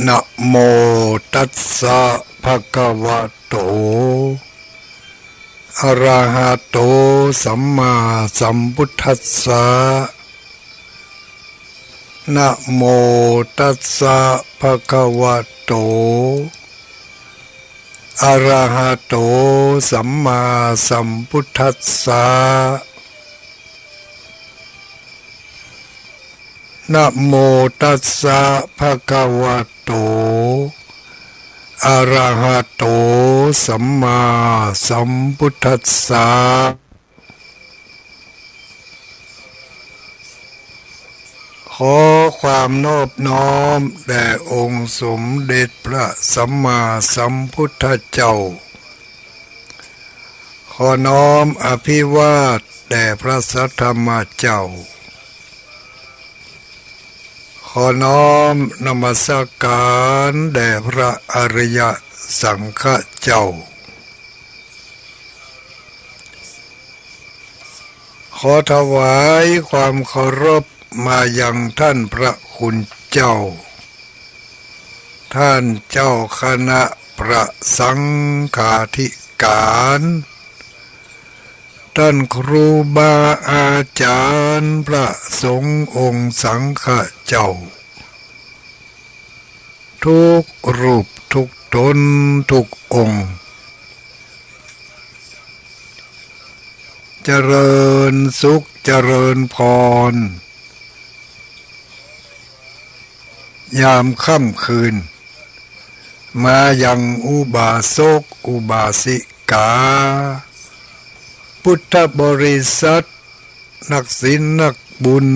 นะโมตัสสะภะคะวะโตอะระหะโตสัมมาสัมพุทธัสสะนะโมตัสสะภะคะวะโตอะระหะโตสัมมาสัมพุทธัสสะนะโมตัสสะภะคะวะโตอะระหะโตสัมมาสัมพุทธัสสะขอความนอบน้อมแด่องค์สมเด็จพระสัมมาสัมพุทธเจ้าขอน้อมอภิวาทแด่พระสัทธรรมเจ้าขอน้อมนมัสการแด่พระอริยสังฆเจ้าขอถวายความเคารพมายังท่านพระคุณเจ้าท่านเจ้าคณะพระสังฆาธิการท่านครูบาอาจารย์พระสงฆ์องค์สังฆเจ้าทุกรูปทุกตนทุกองค์เจริญสุขเจริญพรยามค่ำคืนมายังอุบาสกอุบาสิกาพุทธบริษัทนักศีลนักบุญ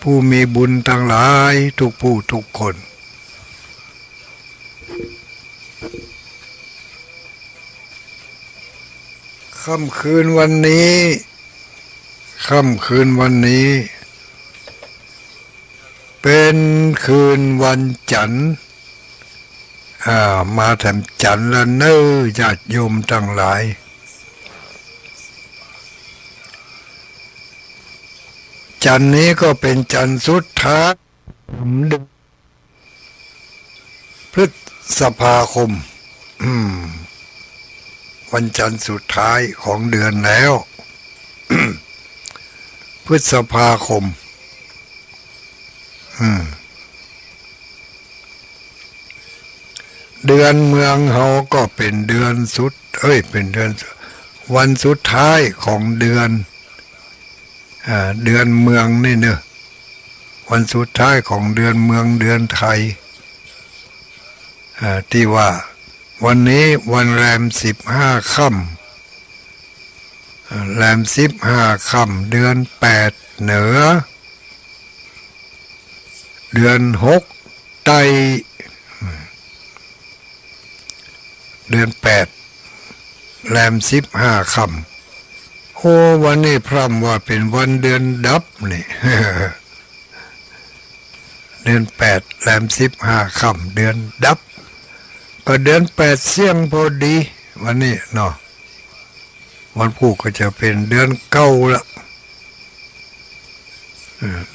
ผู้มีบุญทั้งหลายทุกผู้ทุกคนค่ำคืนวันนี้เป็นคืนวันจันทร์มาทำจันทร์แล้วเน้อญาติโยมทั้งหลายจันทร์นี้ก็เป็นจันทร์สุดท้ายพฤษภาคมวันจันทร์สุดท้ายของเดือนแล้ว พฤษภาคมเดือนเมืองเฮาก็เป็นเดือนเป็นเดือนวันสุดท้ายของเดือนเดือนเมืองนี่เนอะวันสุดท้ายของเดือนเมืองเดือนไทยที่ว่าวันนี้วันแรม15 ค่ำแรม15 ค่ำเดือน8เหนือเดือน6ใต้เดือน8แรม15 ค่ำโอ้วันนี้พร่ำว่าเป็นวันเดือนดับนี่ เดือน8แรม15 ค่ำเดือนดับก็เดือน8เสี่ยงพอดีวันนี้เนาะวันพุธก็จะเป็นเดือน9ละ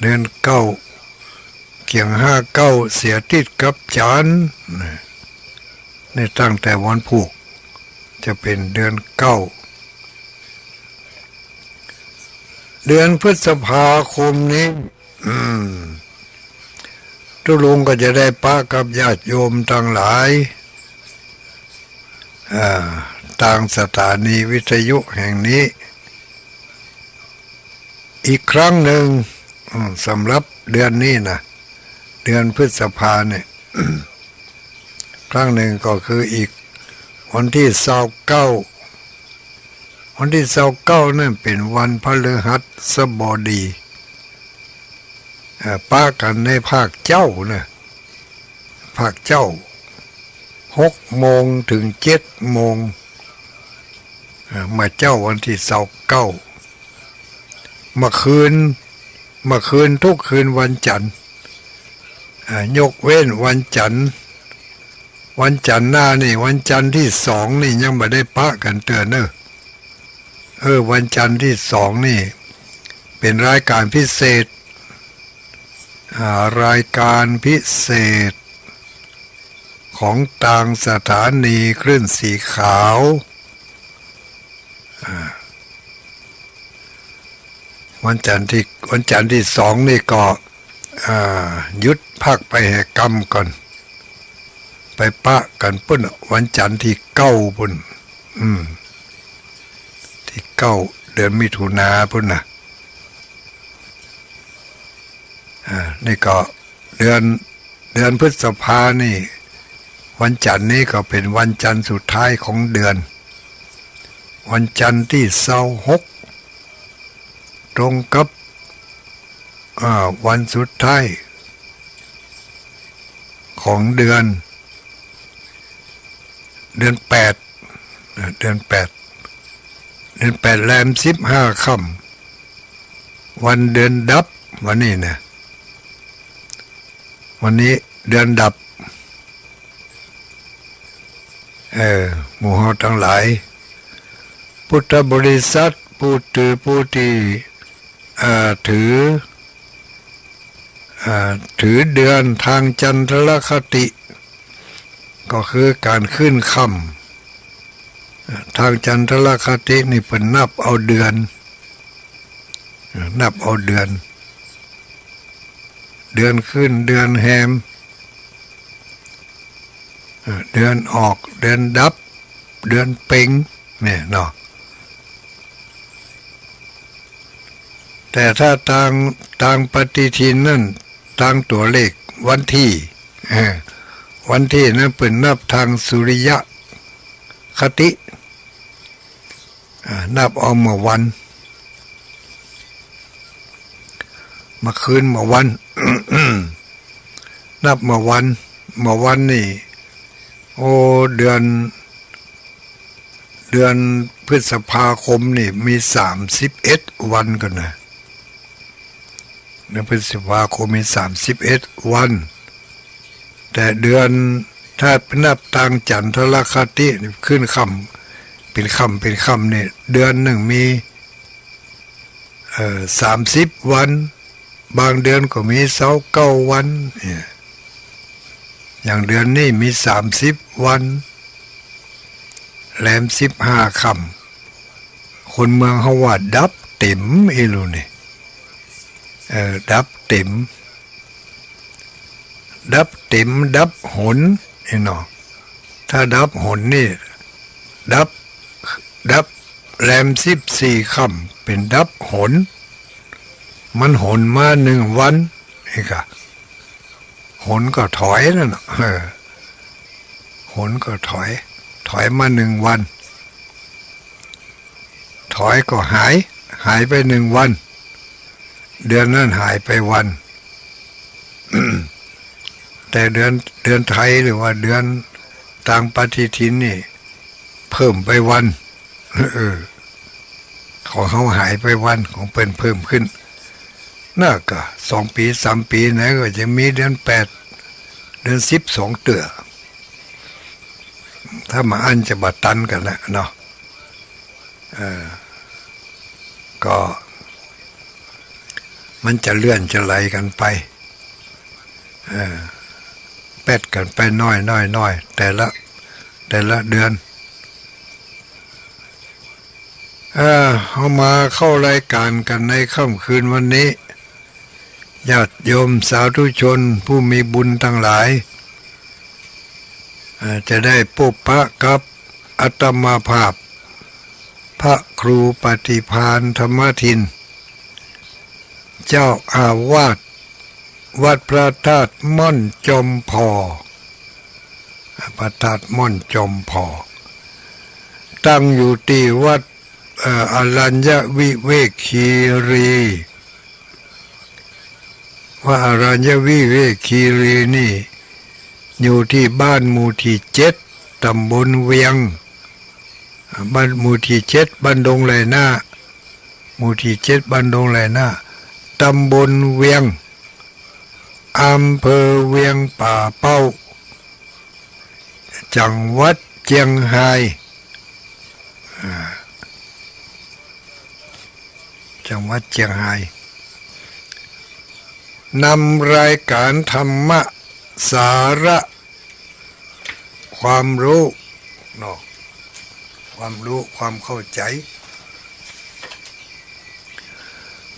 เดือน9เกี่ยง59เสียติดกับจันทร์นี่ตั้งแต่วันพุธจะเป็นเดือน9เดือนพฤษภาคมนี้ทุกลุงก็จะได้ปะกับญาติโยมทั้งหลายต่างสถานีวิทยุแห่งนี้อีกครั้งหนึ่งสำหรับเดือนนี้นะเดือนพฤษภาเนี่ย ครั้งหนึ่งก็คืออีกวันที่29วันที่29นั่นเป็นวันพฤหัสบดีป้ากันในภาคเจ้านะภาคเจ้า6 โมงถึง7 โมงมาเจ้าวันที่29มาคืนทุกคืนวันจันทร์ยกเว้นวันจันทร์หน้านี่วันจันทร์ที่2นี่ยังไม่ได้ปะกันเตือนวันจันทร์ที่2นี่เป็นรายการพิเศษ รายการพิเศษ ของต่างสถานีคลื่นสีขาววันจันทร์ที่2นี่ก็ยุดพักไปแห่กรรมก่อนไปปะกันปุ่นวันจันทร์ที่9ปุ่นที่9เดือนมิถุนาปุ่นนะนี่ก็เดือนพฤษภานี่วันจันทร์นี้ก็เป็นวันจันทร์สุดท้ายของเดือนวันจันทร์ที่26ตรงกับวันสุดท้ายของเดือน8เดือน8แรม15ค่ำวันเดือนดับวันนี้นะวันนี้เดือนดับหมู่เฮาทั้งหลายพุทธบริษัทผู้ที่ถือเดือนทางจันทรคติก็คือการขึ้นค่ำทางจันทรคตินี่เป็นนับเอาเดือนขึ้นเดือนแฮมเดือนออกเดือนดับเดือนเพ็งเนี่ยเนาะแต่ถ้าต่างปฏิทินนั่นต่างตัวเลขวันที่นั้นเป็นนับทางสุริยะคตินับเอาเมื่อวันมาคืนเมื่อวัน นับเมื่อวันนี่โอ้เดือนพฤษภาคมนี่มี31วันกันนะเดือนพฤษภาคมมี31วันแต่เดือนถ้านับทางจันทรคติขึ้นค่ำเป็นค่ำเนี่ยเดือนหนึ่งมี30วันบางเดือนก็มี29วันอย่างเดือนนี้มี30วันแรม15ค่ำคนเมืองเขาว่าดับเต็มอีลูนี่ดับเต็มดับหนเนาะถ้าดับหนนี่ดับแรม14ค่ำเป็นดับหนมันหนมา1วันนี่ค่ะหนก็ถอยนั่นน่ะหนก็ถอยมา1วันถอยก็หายไป1วันเดือนนั้นหายไปวัน แต่เดือนไทยหรือว่าเดือนต่างปฏิทินนี่เพิ่มไปวันของเขาหายไปวันของเพิ่มขึ้นน่าก็2 ปี3 ปีนะก็จะมีเดือน8เดือน10 2เตือถ้ามาอันจะบัดตันกันแล้วเนาะก็มันจะเลื่อนจะไหลกันไปแปดกันไปน้อยแต่ละเดือนเอามาเข้ารายการกันในค่ำคืนวันนี้ญาติโยมสาธุชนผู้มีบุญทั้งหลายจะได้พบปะกับอาตมาภาพพระครูปฏิภาณธรรมทินเจ้าอาวาสวัดพระธาตุม่อนจอมพอพระธาตุม่อนจอมพอตั้งอยู่ที่วัดอรัญญวิเวกคีรีว่าอรัญญวิเวกคีรีนี่อยู่ที่บ้านหมู่ที่7ตำบลเวียงบ้านหมู่ที่7บ้านดงไหลหน้าหมู่ที่7บ้านดงไหลหน้าตำบลเวียงอำเภอเวียงป่าเป้าจังหวัดเชียงรายจังหวัดเชียงรายนำรายการธรรมะสาระ ความรู้เนาะความรู้ความเข้าใจ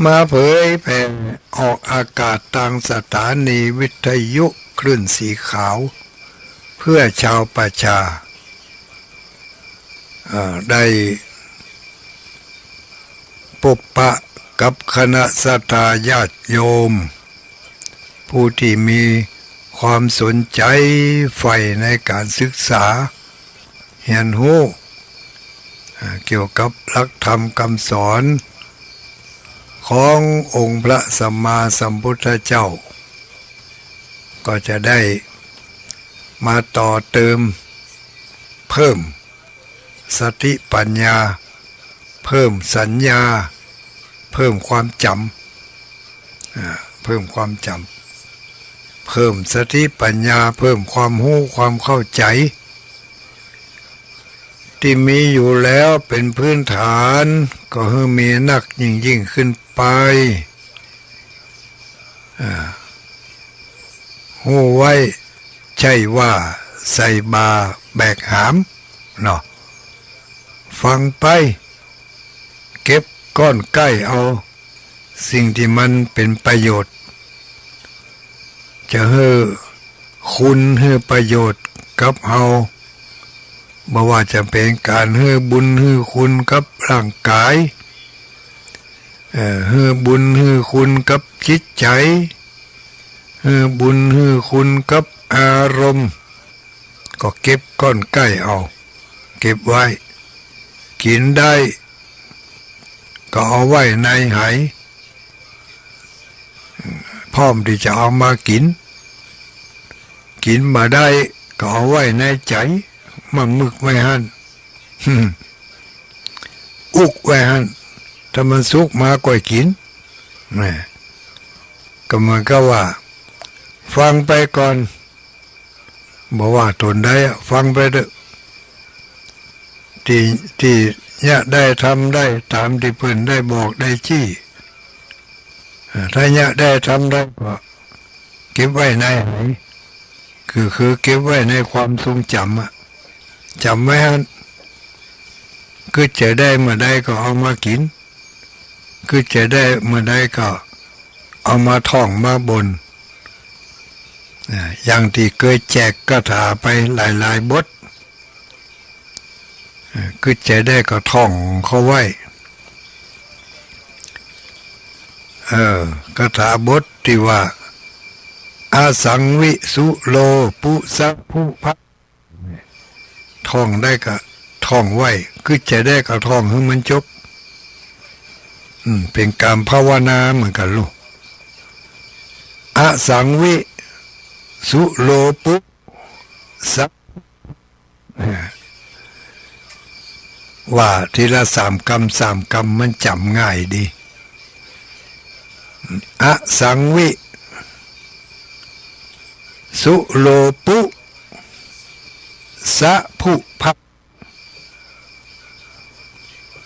มาเผยแผ่ออกอากาศทางสถานีวิทยุคลื่นสีขาวเพื่อชาวประชาได้พบปะกับคณะสัตยาติโยมผู้ที่มีความสนใจใฝ่ในการศึกษาเรียนรู้เกี่ยวกับหลักธรรมคำสอนขององค์พระสัมมาสัมพุทธเจ้าก็จะได้มาต่อเติมเพิ่มสติปัญญาเพิ่มสัญญาเพิ่มความจำเพิ่มความจำเพิ่มสติปัญญาเพิ่มความรู้ความเข้าใจที่มีอยู่แล้วเป็นพื้นฐานก็ให้มีนักยิ่งขึ้นไปหูไว้ใช่ว่าใส่บาแบกหามเนาะฟังไปเก็บก้อนใกล้เอาสิ่งที่มันเป็นประโยชน์จะให้คุณให้ประโยชน์กับเฮาบ่ว่าจะเป็นการให้บุญให้คุณกับร่างกายให้บุญให้คุณกับจิตใจให้บุญให้คุณกับอารมณ์ก็เก็บก้อนใกล้เอาเก็บไว้กินได้ก็เอาไว้ในไหพร้อมที่จะเอามากินมาได้ก็เอาไว้ในใจมันมึกไว้หันอุกไว้หันถ้ามันสุกมาก็กินนี่ก็เหมือนกับว่าฟังไปก่อนบอกว่าตนได้ฟังไปเถอะที่เนี่ยได้ทำได้ตามที่เพิ่นได้บอกได้ชี้ถ้าเนี่ยได้ทำได้ก็เก็บไว้ในไหนคือเก็บไว้ในความทรงจำจำไว้ฮะคือจะได้เมื่อใดก็เอามากินคือจะได้เมื่อใดก็เอามาท่องมาบนอย่างที่เคยแจกคาถาไปหลายบทคือจะได้ก็ท่องเขาไว้คาถาบทที่ว่าอาสังวิสุโลปุสัพพุภะท่องได้ก็ท่องไว้คือจะได้ก็ท่องให้มันจบเป็นการภาวนาเหมือนกันลูกอาสังวิสุโลปุสัพว่าทีละ3 คำมันจำง่ายดีอะสังวิสุโลปุสะพุภะ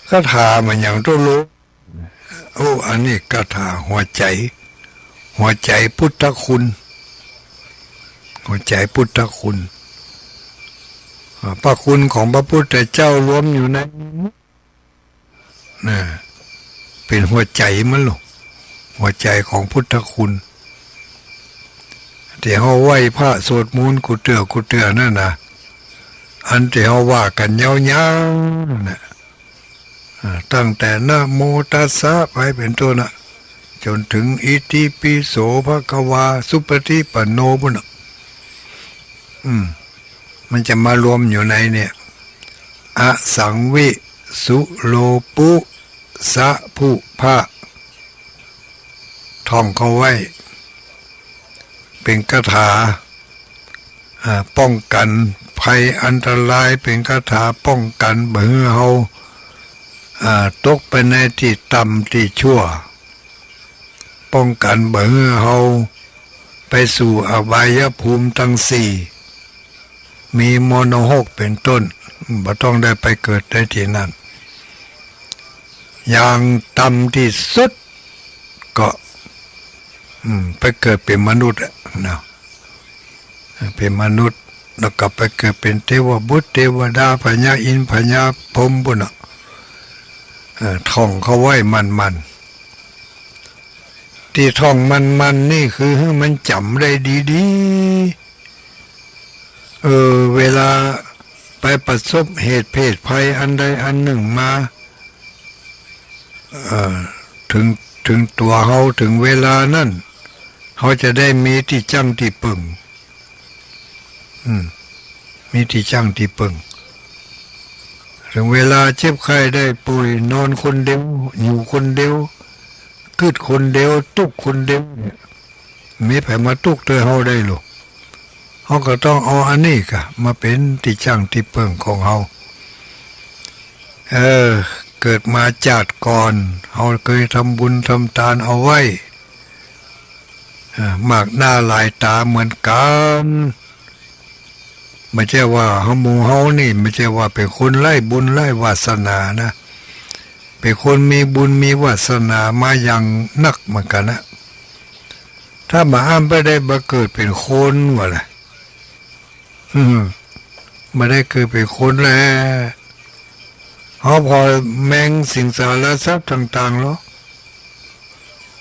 คาถามันอย่างตัวรู้อันนี้คาถาหัวใจพุทธคุณหัวใจพุทธคุณพระคุณของพระพุทธเจ้ารวมอยู่ในนี่เป็นหัวใจมันหรอหัวใจของพุทธคุณที่เขาไหว้พระสวดมนต์กุเตือนั่นนะอันที่เขาว่ากันยาวๆนะตั้งแต่นะโมตัสสะไปเป็นต้นนะจนถึงอิติปิโสภะคะวาสุปฏิปันโนบุญมันจะมารวมอยู่ในเนี่ยอสังวิสุโลปุสะพุภะท่องเขาไว้เป็นคาถาป้องกันภัยอันตรายเป็นคาถาป้องกันเบื่อเฮาตกไปในที่ต่ำที่ชั่วป้องกันเบื่อเฮาไปสู่อบายภูมิทั้ง4มีโมโนหกเป็นต้นบ่ต้องได้ไปเกิดได้ที่นั่นอย่างต่ำที่สุดก็ไปเกิดเป็นมนุษย์นะเป็นมนุษย์ แล้วก็ไปเกิดเป็นเทวบุตรเทวดาพญาอินทร์พญาพรหมบุญน่ะท่องเขาไว้มันที่ท่องมันนี่คือให้มันจำได้ดีๆเวลาไปประสบเหตุเพศภัยอันใดอันหนึ่งมาถึงตัวเขาถึงเวลานั้นเขาจะได้มีที่จังที่ปึงมีที่จังที่ปึงถึงเวลาเจ็บไข้ได้ป่วยนอนคนเดียวอยู่คนเดียวกึดคนเดียวตุกคนเดียวมีไผมาตุกเธอเขาได้หรอกเขาก็ต้องเอาอันนี้ค่ะมาเป็นที่จังที่ปึงของเขาเกิดมาจากก่อนเขาเคยทำบุญทำทานเอาไว้มากหน้าหลายตาเหมือนกันไม่ใช่ว่าเฮานี่ไม่ใช่ว่าเป็นคนไล่บุญไล่วาสนานะเป็นคนมีบุญมีวาสนามาอย่างนักเหมือนกันนะถ้ามาอ้ามไปได้มาเกิดเป็นคนวะล่ะมาได้เกิดเป็นคนแล้วเขาพอแมงสิ่งสารทรัพย์ต่างๆหรอ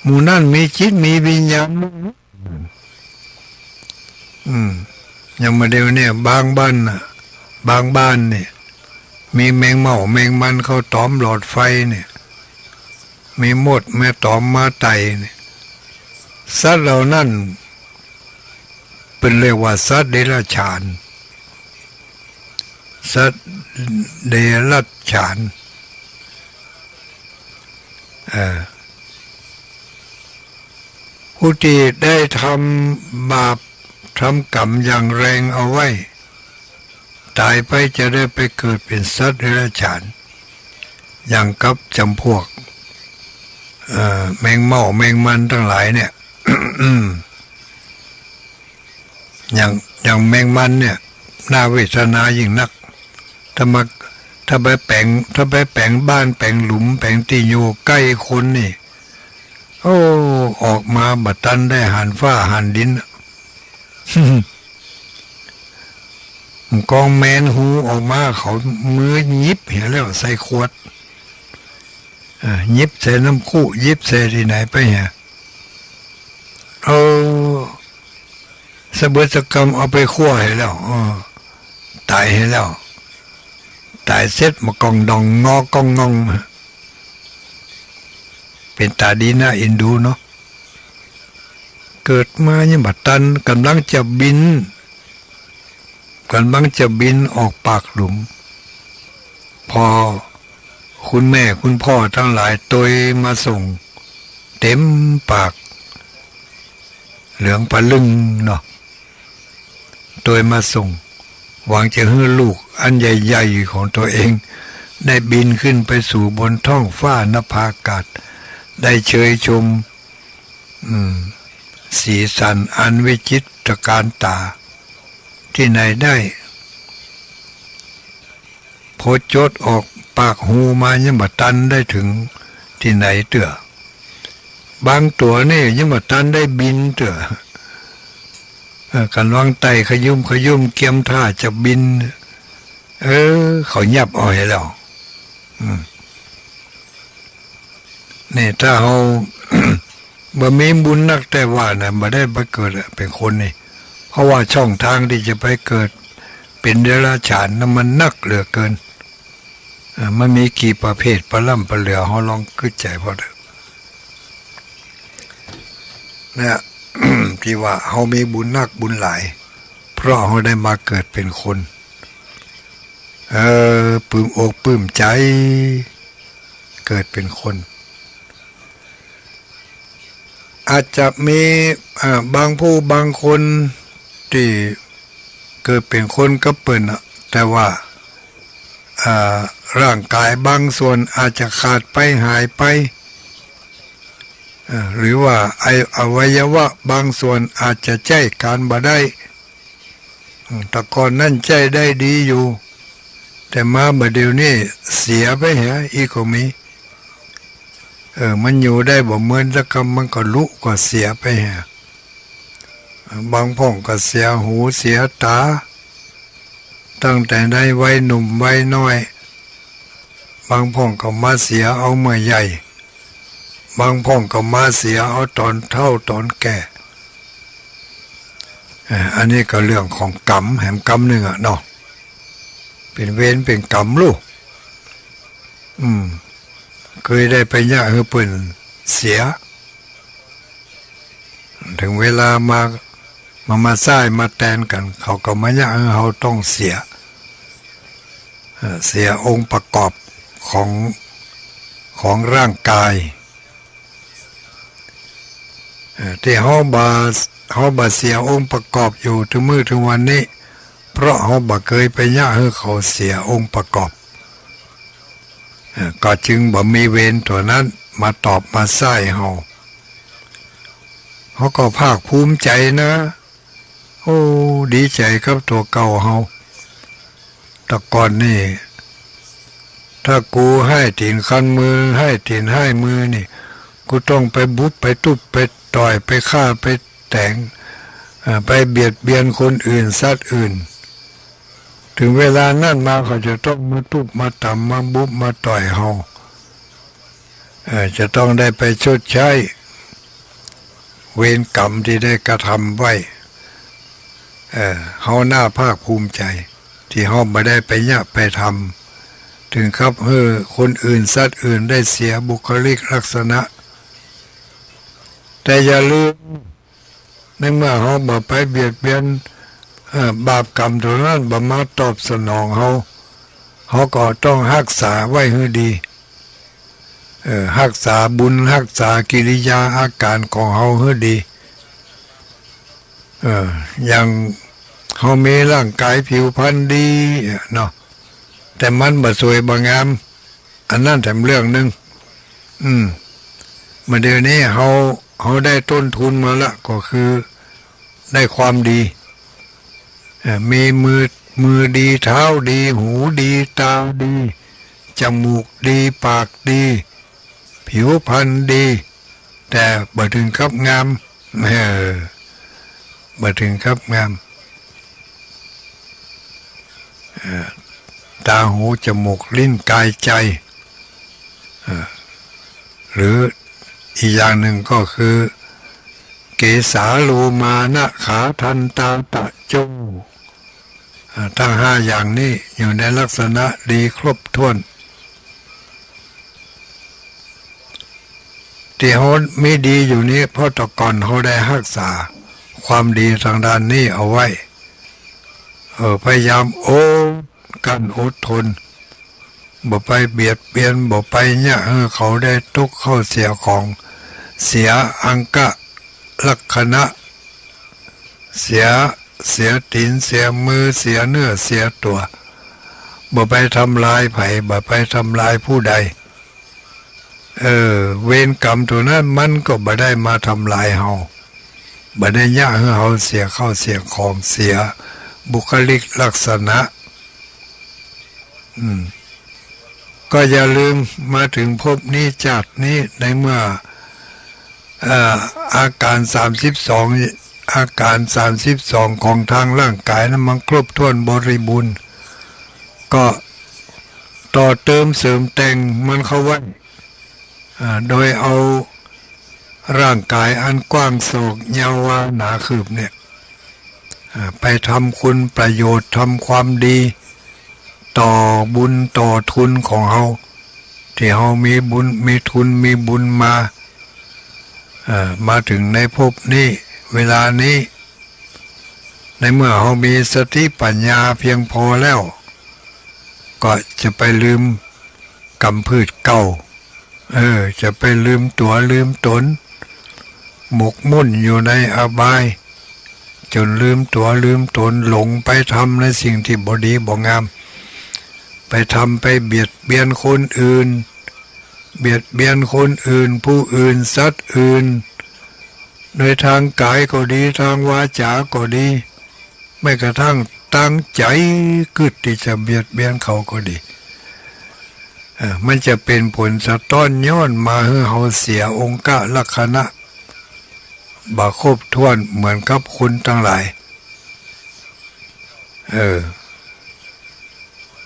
หมู่นั่นมีจิตมีวิญญาณอย่างมาเดียวเนี่ยบางบ้านเนี่ยมีแมงเม่าแมงมันเขาตอมหลอดไฟเนี่ยมีมดแม่ตอมมาไตเนี่ยสัตว์เหล่านั้นเป็นเรียกว่าสัตว์เดรัจฉานสัตว์เดรัจฉานผู้ที่ได้ทำบาปทำกรรมอย่างแรงเอาไว้ตายไปจะได้ไปเกิดเป็นสัตว์เดรัจฉานอย่างกับจำพวกแมงเม่าแมงมันทั้งหลายเนี่ย อย่างแมงมันเนี่ยน่าเวทนายิ่งนักถ้าไปแปลงบ้านแปลงหลุมแปลงที่อยู่ใกล้คนนี่ออกมาบัดตันได้หันฟ้าหันดินกองแมนหูออกมาเขามือยิบเห็นแล้วใส่ขวดยิบใส่น้ำคู่ยิบใส่ที่ไหนไปฮะสะเบิดสะกำเอาไปคั่วให้แล้วตายให้แล้วตายเสร็จมากองดองงอกองงองเป็นตาดีน่าเอ็นดูเนาะเกิดมาเนี่ยบัดตันกำลังจะบินออกปากหลุมพอคุณแม่คุณพ่อทั้งหลายตัวมาส่งเต็มปากเหลืองปะลึงเนาะตัวมาส่งหวังจะให้ลูกอันใหญ่ๆของตัวเองได้บินขึ้นไปสู่บนท้องฟ้านภาอากาศได้เชยชมสีสันอันวิจิตรการตาที่ไหนได้โพจดออกปากหูมายังบัตันได้ถึงที่ไหนเตื่อบางตัวนี่ยังบัตันได้บินเตื่อกันวางไตขยุ่มเกียมท่าจะบินเขายับเอาให้แล้วนี่ถ้าเขาบ่มีบุญนักแต่ว่านะบ่ได้ไปเกิดเป็นคนนี่เพราะว่าช่องทางที่จะไปเกิดเป็นเดรัจฉานนั้นมันนักเหลือเกินมันมีกี่ประเภทปลาล่ำปลาเหลือเขาลองคิดใจพอเถอะเนี่ย ที่ว่าเขามีบุญนักบุญหลายเพราะเขาได้มาเกิดเป็นคนปลื้มอกปลื้มใจเกิดเป็นคนอาจจะมีบางผู้บางคนที่เกิดเป็นคนก็เปิ่นแต่ว่าร่างกายบางส่วนอาจจะขาดไปหายไปหรือว่าอวัยวะบางส่วนอาจจะใช้การบ่ได้แต่ก่อนนั่นใจได้ดีอยู่แต่มาบัดเดี๋ยวนี้เสียไปฮะอีกก็มีมันอยู่ได้บ่เหมือนสักคำมันก็ลุก็เสียไปฮะบางพ่องก็เสียหูเสียตา ตั้งแต่ได้วัยหนุ่มวัยน้อยบางพ่องก็มาเสียเอาเมื่อใหญ่บางพ่องก็มาเสียเอาตอนเฒ่าตอนแก่อันนี้ก็เรื่องของกรรมแห่งกรรมหนึ่งเนาะเป็นเวรเป็นกรรมลูกเคยได้ไปยะคือเปิ่นเสียถึงเวลามาซ้ายมาแตนกันเขาก็มายะเขาต้องเสียองค์ประกอบของร่างกายที่เขาบาเสียองค์ประกอบอยู่ถึงมื้อถึงวันนี้เพราะเขาบ่เคยไปยะให้เขาเสียองค์ประกอบก็จึงบ่มีเวรตัวนั้นมาตอบมาใส่เขาก็ภาคภูมิใจนะโอ้ดีใจครับตัวเก่าเขาแต่ก่อนนี่ถ้ากูให้ตีนคันมือให้ตีนให้มือนี่กูต้องไปบุบไปตุบไปต่อยไปฆ่าไปแต่งไปเบียดเบียนคนอื่นสัตว์อื่นถึงเวลานั่นมาเขาจะต้องมาตุบมาต่ำมาบุบมาต่อยเขาจะต้องได้ไปชดใช้เวรกรรมที่ได้กระทำไว้เขาหน้าภาคภูมิใจที่เขาไม่ได้ไปยะไปทำถึงครับคนอื่นสัตว์อื่นได้เสียบุคลิกลักษณะแต่อย่าลืมในเมื่อเขาบ่ไปเบียดเบียนบาปกรรมตัวนั้นบ่มาตอบสนองเขาก็ต้องรักษาไว้ให้ดีรักษาบุญรักษากิริยาอาการของเขาให้ดีอย่างเขามีร่างกายผิวพรรณดีเนาะแต่มันบ่สวยบ่งามอันนั้นแต่เรื่องหนึ่งมาเดี๋ยวนี้เขาได้ต้นทุนมาละก็คือได้ความดีมีมือดีเท้าดีหูดีตาดีจมูกดีปากดีผิวพรรณดีแต่บ่ถึงกับงามบ่ถึงกับงามตาหูจมูกลิ้นกายใจหรืออีกอย่างหนึ่งก็คือเกสาโลมานะขาทันตาตะโจทั้งห้าอย่างนี้อยู่ในลักษณะดีครบถ้วนที่เขาไม่ดีอยู่นี้เพราะแต่ก่อนเขาได้รักษาความดีทางด้านนี้เอาไว้พยายามกันอดทนบ่ไปเบียดเบียนบ่ไปเนี่ยเขาได้ทุกข์เข้าเสียของเสียอังกะลักษณะเสียตีนเสียมือเสียเนื้อเสียตัวบ่ไปทำลายไผบ่ไปทำลายผู้ใดเวรกรรมตัวนั้นมันก็บ่ได้มาทำลายเฮาบ่ได้ยะให้เฮาเสียเข้าเสียของเสียบุคลิกลักษณะก็อย่าลืมมาถึงภพนี้ชาตินี้ในเมื่ออาการ32ของทางร่างกายนั้นมันครบถ้วนบริบูรณ์ก็ต่อเติมเสริมแต่งมันเข้าไว้โดยเอาร่างกายอันกว้างโศกยาวหนาคืบเนี่ยไปทำคุณประโยชน์ทำความดีต่อบุญต่อทุนของเราที่เรามีบุญมีทุนมีบุญมาถึงในภพนี้เวลานี้ในเมื่อเรามีสติปัญญาเพียงพอแล้วก็จะไปลืมกรรมพืชเก่าจะไปลืมตัวลืมตนหมกมุ่นอยู่ในอบายจนลืมตัวลืมตนหลงไปทำในสิ่งที่บ่ดีบ่งามไปทำไปเบียดเบียนคนอื่นผู้อื่นสัตว์อื่นโดยทางกายก็ดีทางวาจาก็ดีไม่กระทั่งตั้งใจกึศที่จะเบียดเบียนเขาก็ดีมันจะเป็นผลสะท้อนย้อนมาให้เขาเสียองค์ลักษณะบ่ครบถ้วนเหมือนกับคุณทั้งหลาย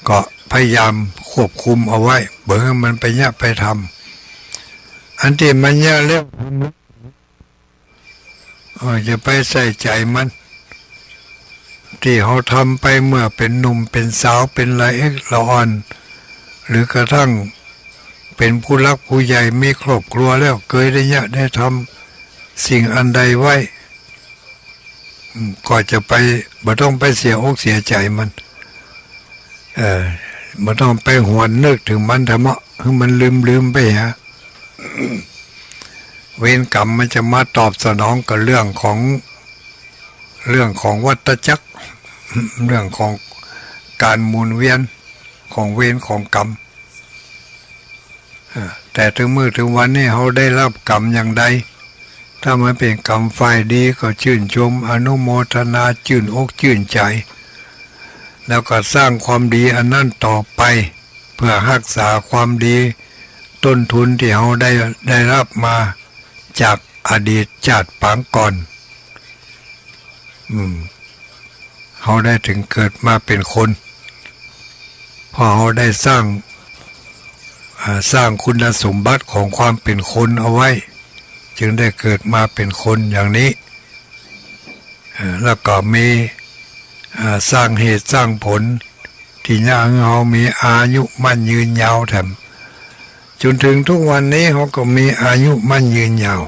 ก็พยายามควบคุมเอาไว้เบื่อมันไปเนี่ยไปทำอันที่มันเนี่ยเรื่องจะไปใส่ใจมันที่เขาทำไปเมื่อเป็นหนุ่มเป็นสาวเป็นละเอ็กละอ่อนหรือกระทั่งเป็นผู้รักผู้ใหญ่มีครอบครัวแล้วเคยได้เนี่ยได้ทำสิ่งอันใดไว้ก็จะไปบ่ต้องไปเสียอกเสียใจมันบ่ต้องไปหวนนึกถึงมันทำไมให้มันลืมไปฮะเวรกรรมมันจะมาตอบสนองกับเรื่องของวัฏจักรเรื่องของการหมุนเวียนของเวรของกรรมแต่ถึงมื้อถึงวันนี้เขาได้รับกรรมอย่างใดถ้ามันเป็นกรรมฝ่ายดีก็ชื่นชมอนุโมทนาชื่นอกชื่นใจแล้วก็สร้างความดีอันนั้นต่อไปเพื่อรักษาความดีต้นทุนที่เขาได้รับมาจากอดีตชาติปางก่อนเขาได้ถึงเกิดมาเป็นคนพอเขาได้สร้างคุณสมบัติของความเป็นคนเอาไว้จึงได้เกิดมาเป็นคนอย่างนี้แล้วก็มีสร้างเหตุสร้างผลที่ย่างเขามีอายุมั่นยืนยาวแถมจนถึงทุกวันนี้เขาก็มีอายุมั่นยืนยาว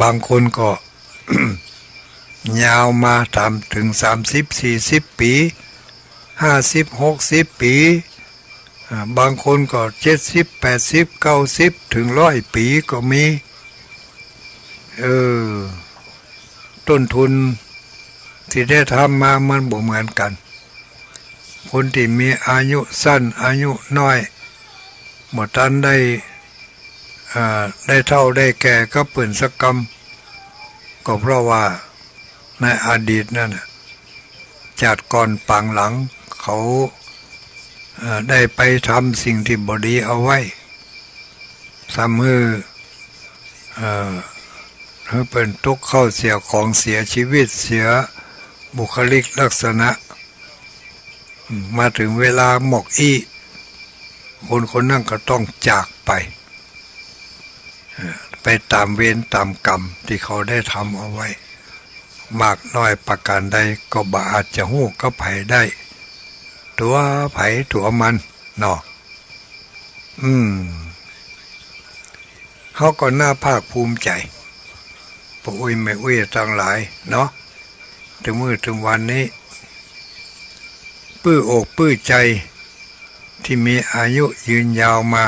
บางคนก็ ยาวมาทำถึง30-40 ปี50-60 ปีบางคนก็70-80-90 ถึง100 ปีก็มีต้นทุนที่ได้ทำมามันบ่เหมือนกันคนที่มีอายุสั้นอายุน้อยหมดทันได้เท่าได้แก่ก็เปิ่นสักกรรมก็เพราะว่าในอดีตนั่นจัดก่อนปางหลังเขาได้ไปทำสิ่งที่บดีเอาไว้ซ้ำให้เป็นทุกข์เข้าเสียของเสียชีวิตเสียบุคลิกลักษณะมาถึงเวลาหมกอี้คนนั่นก็ต้องจากไปตามเวรตามกรรมที่เขาได้ทำเอาไว้มากน้อยประการใดก็บ่อาจจะฮู้กับไผได้ตัวไผตัวมันเนาะเขาก็น่าภาคภูมิใจพวกอุ้ยไม่อุ้ยทั้งหลายเนาะถึงมื้อถึงวันนี้ปื้ออกปื้อใจที่มีอายุยืนยาวมา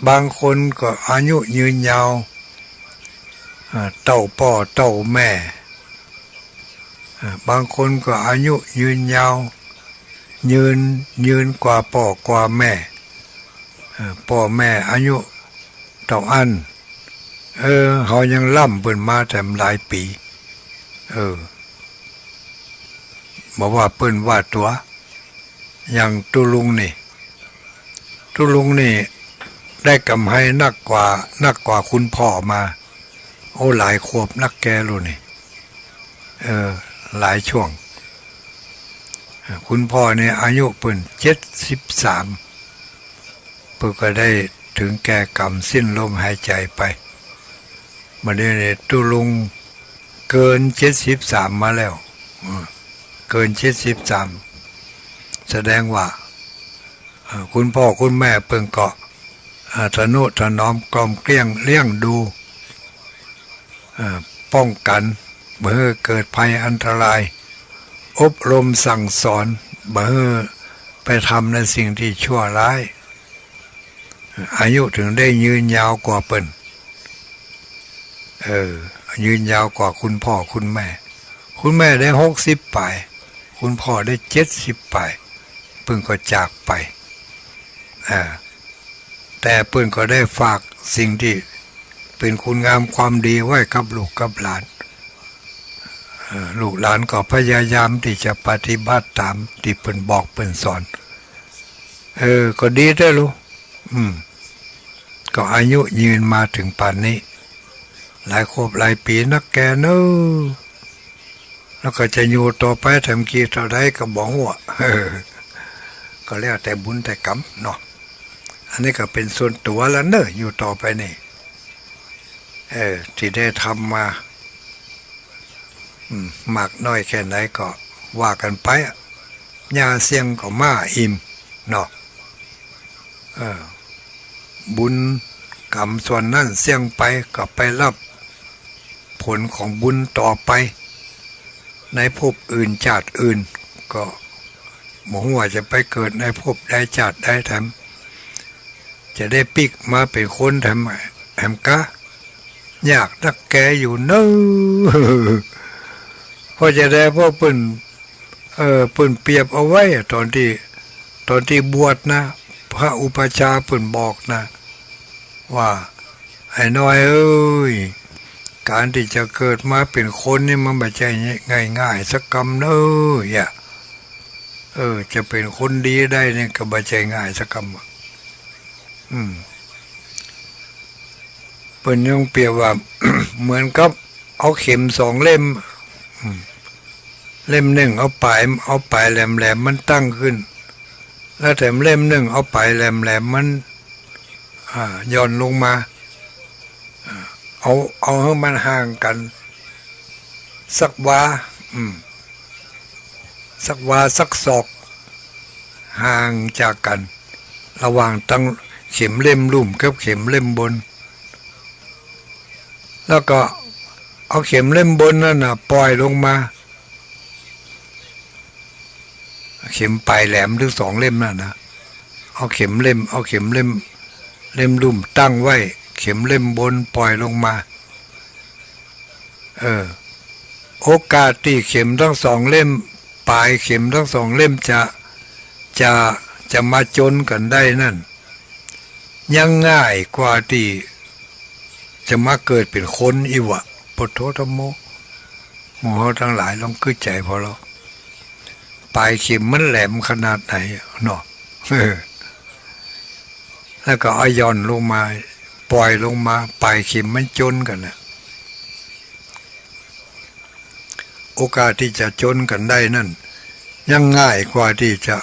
บางคนก็อายุยืนยาวเต้าพ่อเต้าแม่บางคนก็อายุยืนยาวยืนกว่าพ่อกว่าแม่พ่อแม่อายุเท่าอันเขายังล่ำเปิ้นมาแต่หลายปีบอกว่าเปิ้นว่าตัวอย่างตุลุงนี่ได้กำให้นักกว่าคุณพ่อมาโอ้หลายขวบนักแกรู้นี่หลายช่วงคุณพ่อเนี่ยอายุเปิ้น73เพิ่นก็ได้ถึงแก่กรรมสิ้นลมหายใจไปมาเดี๋ยวนี้ตุลุงเกิน73มาแล้วเกิน73แสดงว่าคุณพ่อคุณแม่เพิ่นก็ทนุถนอมกล่อมเกลี้ยงเลี้ยงดูป้องกันเมื่อเกิดภัยอันตรายอบรมสั่งสอนเมื่อไปทำในสิ่งที่ชั่วร้ายอายุถึงได้ยืนยาวกว่าเปิ้นยืนยาวกว่าคุณพ่อคุณแม่ได้60 ปลายคุณพ่อได้70 ปลายเพิ่งก็จากไปแต่เพิ่นก็ได้ฝากสิ่งที่เป็นคุณงามความดีไว้กับลูกกับหลานลูกหลานก็พยายามที่จะปฏิบัติตามที่เพิ่นบอกเพิ่นสอนก็ดีได้ลูกก็อายุยืนมาถึงป่านนี้หลายปีนักแกเนอะ แล้วก็จะอยู่ต่อไปทำกี่เท่าใดก็บอกว่าก็แล้วแต่บุญแต่กรรมเนาะอันนี้ก็เป็นส่วนตัวแล้วเนอะอยู่ต่อไปนี่ที่ได้ทำมามากน้อยแค่ไหนก็ว่ากันไปยาเสียงก็มาอิ่มเนาะบุญกรรมส่วนนั้นเสี่ยงไปก็ไปรับผลของบุญต่อไปในภพอื่นชาติอื่นก็หมว่าจะไปเกิดในภพใดชาติใดทำจะได้ปิกมาเป็นคนทำกะยากนักแกอยู่เนอะพอจะได้พ่อเปิ่นเปรียบเอาไว้ตอนที่บวชนะพระอุปัชฌาย์เปิ่นบอกนะว่าไอ้น้อยเอ้ยการที่จะเกิดมาเป็นคนนี่มันไม่ใช่ง่ายๆสักกรรมเนอะจะเป็นคนดีได้เนี่ยก็ไม่ใช่ง่ายสักกรรมเปิ่นยังเปรียบว่า เหมือนกับเอาเข็ม2 เล่มเล่มหนึ่งเอาปลายแหลมมันตั้งขึ้นแล้วแถมเล่มหนึ่งเอาปลายแหลมมันย่อนลงมาเอาให้มันห่างกันสักวาสักศอกห่างจากกันระหว่างตั้งเข็มเล่มลุ่มกับเข็มเล่มบนแล้วก็เอาเข็มเล่มบนนั่นน่ะปล่อยลงมาเข็มปลายแหลมหรือ2 เล่มนั่นนะเอาเข็มเล่มลุ่มตั้งไว้เข็มเล่มบนปล่อยลงมาโอกาสที่เข็มทั้ง2 เล่มปลายเข็มทั้ง2 เล่มจะมาจนกันได้นั่นยังง่ายกว่าที่จะมาเกิดเป็นคนอีวะพุทโธธัมโมหมู่เฮาทั้งหลายลองคิดใจพอเราปลายเข็มมันแหลมขนาดไหนเนาะแล้วก็เอาย่อนลงมาปล่อยลงมาปลายเข็มมันจนกันนะโอกาสที่จะจนกันได้นั่นยังง่ายกว่าที่จะ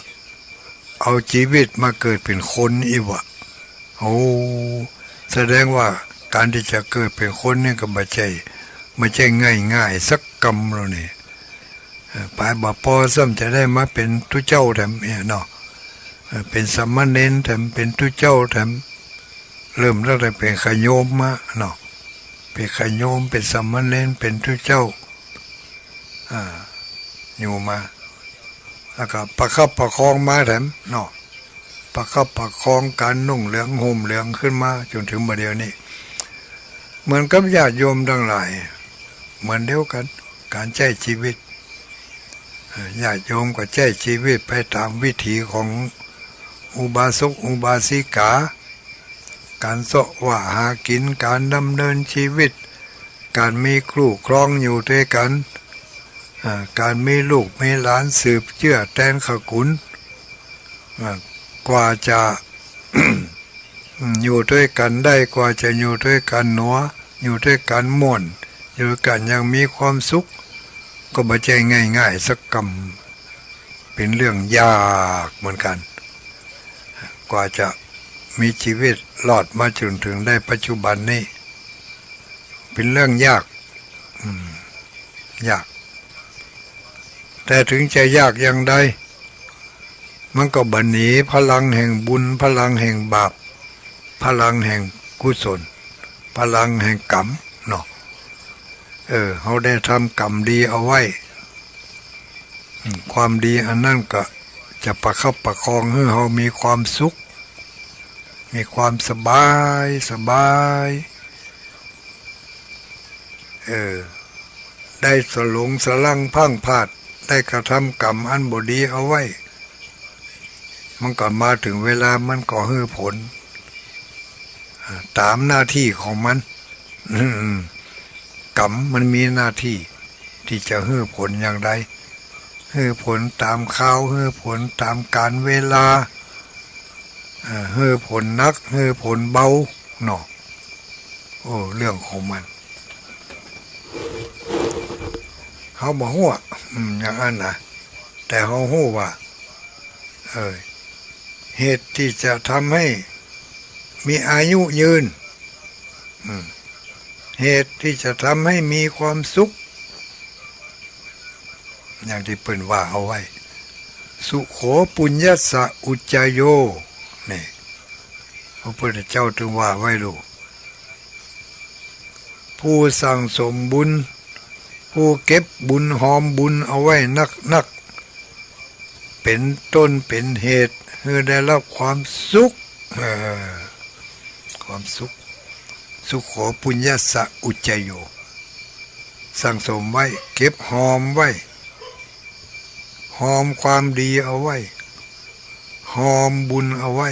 เอาชีวิตมาเกิดเป็นคนอีวะแสดงว่าการที่จะเกิดเป็นคนนี่ก็ไม่ใช่ง่ายสักกรรมเราเนี่ยปลายบ่พอซ้ำจะได้มาเป็นทุเจ้าแถมเนาะเป็นสามเณรแถมเป็นทุเจ้าแถมเริ่มตั้งแต่เป็นขโยมมาเนาะเป็นขโยมเป็นสามเณรเป็นทุเจ้าอยู่มาแล้วก็ประคับประคองมาแถมเนาะประคับประคองการนุ่งเหลืองห่มเหลืองขึ้นมาจนถึงบัดเดี๋ยวนี้เหมือนกับญาติโยมทั้งหลายเหมือนเดียวกันการใช้ชีวิตญาติโยมก็ใช้ชีวิตไปตามวิถีของอุบาสกอุบาสิกาการเสาะว่าหากินการดำเนินชีวิตการมีครูครองอยู่ด้วยกันการมีลูกมีหลานสืบเชื้อแทนขกุลกว่าจะ อยู่ด้วยกันได้กว่าจะอยู่ด้วยกันหนัวอยู่ด้วยกันม่วนอยู่กันยังมีความสุขก็ไม่ใช่ง่ายๆสักกรรมเป็นเรื่องยากเหมือนกันกว่าจะมีชีวิตรอดมาจนถึงได้ปัจจุบันนี้เป็นเรื่องยากแต่ถึงจะยากอย่างใดมันก็บัดหนีพลังแห่งบุญพลังแห่งบาปพลังแห่งกุศลพลังแห่งกรรมเนาะเขาได้ทำกรรมดีเอาไว้ความดีอันนั้นก็จะประคับประคองให้เขามีความสุขมีความสบายได้สลงสลังพังพลาดได้กระทำกรรมอันบดีเอาไว้มันก็มาถึงเวลามันก็ให้ผลตามหน้าที่ของมันกรรมมันมีหน้าที่ที่จะให้ผลอย่างใดให้ผลตามข้าวให้ผลตามการเวลาให้ผลนักให้ผลเบาเนาะเรื่องของมันเขาบอกว่า อย่างนั้นนะแต่เขาหู้ว่าเหตุที่จะทำให้มีอายุยืนเหตุที่จะทำให้มีความสุขอย่างที่เปิ่นว่าเอาไว้สุโขปุญญสะอุจจโยนี่พระพุทธเจ้าถึงว่าไว้ลูกผู้สั่งสมบุญผู้เก็บบุญหอมบุญเอาไว้นักเป็นต้นเป็นเหตุให้ได้รับความสุขความสุขสุขโขปุญญสะอุจจโยสั่งสมไว้เก็บหอมไว้หอมความดีเอาไว้หอมบุญเอาไว้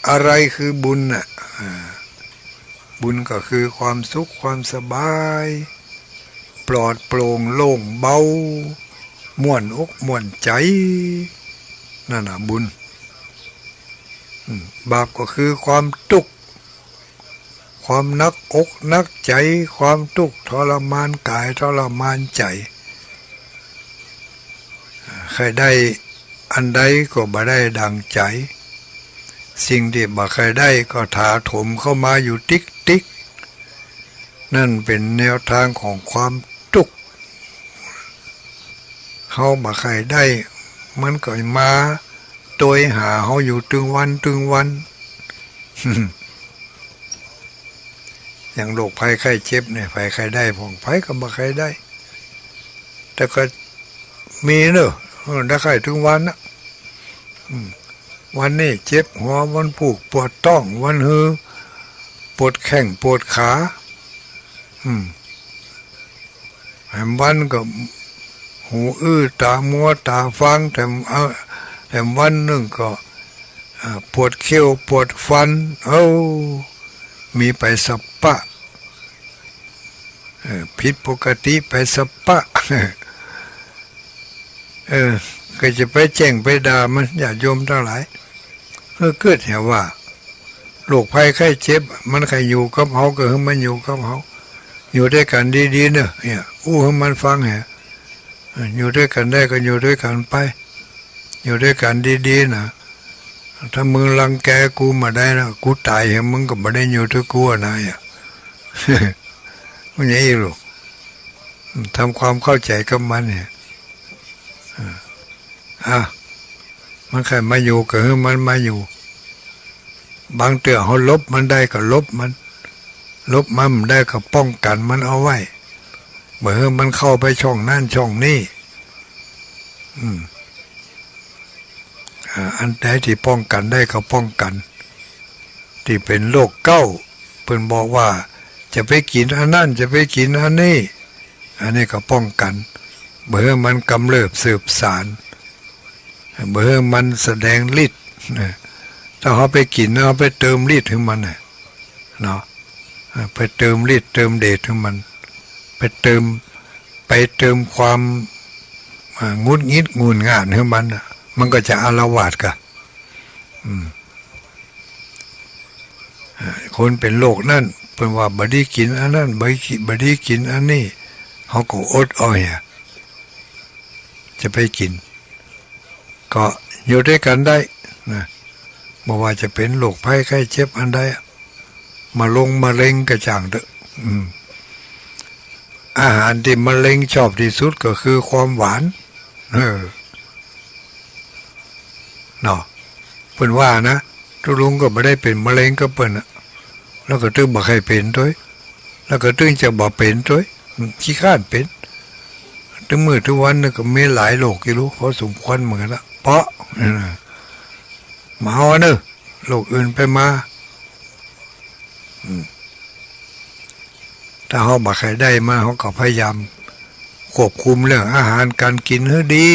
อะไรคือบุญน่ะบุญก็คือความสุขความสบายปลอดโปร่งโล่งเบาม่วนอกม่วนใจนั่นน่ะบุญบาปก็คือความทุกข์ความนักอกนักใจความทุกข์ทรมานกายทรมานใจใครได้อันใดก็บ่ได้ดังใจสิ่งที่บ่เคยได้ก็ถาโถมเข้ามาอยู่ติ๊กนั่นเป็นแนวทางของความทุกข์เขาบ่เคยได้มันก็มาโดยหาเขาอยู่ตึงวัน อย่างโรคภัยไข้เจ็บเนี่ยภัยไข้ได้ผ่องภัยก็บ่เคยได้ แต่ก็มีเนอะได้ไข้ถึงวันนะวันนี้เจ็บหัววันผูกปวดต้องวันหือปวดแข้งปวดขาแถมวันก็หูอื้อตามัวตาฟังแต่วันหนึ่งก็ปวดเขี้ยวปวดฟันมีไปสับปะผิดปกติไปสับปะก็จะไปแจ้งไปด่ามันอย่าโยมทั้งหลายเกิดเหตุว่าโรคภัยไข้เจ็บมันใครอยู่กับเขาก็ให้มันอยู่กับเขาอยู่ด้วยกันดีๆเนี่ยให้มันฟังเหรออยู่ด้วยกันได้ก็อยู่ด้วยกันไปอยู่ด้วยกันดีๆนะถ้ามึงรังแกกูมาได้นะกูตายเหรอมึงก็ไม่ได้อยู่ด้วยกูนะมันอย่างนี้หรอกทำความเข้าใจกับมันเนี่ยมันใครมาอยู่ก็ให้มันมาอยู่บางเตือเขาลบมันได้ก็ลบมันได้ก็ป้องกันมันเอาไว้เมื่อมันเข้าไปช่องนั่นช่องนี้อันใดที่ป้องกันได้ก็ป้องกันที่เป็นโรคเก้าเพิ่นบอกว่าจะไปกินอันนั้นจะไปกินอันนี้ก็ป้องกันเมื่อมันกำเริบสืบสารเมื่อมันแสดงฤทธิ์ถ้าเขาไปกินเขาไปเติมฤทธิ์ให้มันเนาะไปเติมฤทธิ์เติมเดชให้มันไปเติมความงุดงิดงูนง่านให้มันก็จะอาละวาดกันคนเป็นโรคนั่นเป็นว่าบดีกินอันนั้นบดีกินอันนี้เขาก็อดอ้อยจะไปกินก็อยู่ด้วยกันได้นะไม่ว่าจะเป็นโรคภัยไข้เจ็บอันใดมะเร็งกระจ่างเถอะอาหารที่มะเร็งชอบที่สุดก็คือความหวานเนาะเพิ่นว่านะทุลุงก็ไม่ได้เป็นมะเร็งก็เปิ้นแล้วก็ตึงบ่ใครเป็นด้วยแล้วก็ตึงจะบ่เป็นด้วยขี้ข้านเป็นถึงมื้อทุกวันนี่ก็มีหลายโรคอยู่รู้พอสมควรเหมือนกันละเพราะมาเอาเนอะโรคอื่นไปมาถ้าเขาบ่ใครได้มาเขาก็พยายามควบคุมเรื่องอาหารการกินให้ดี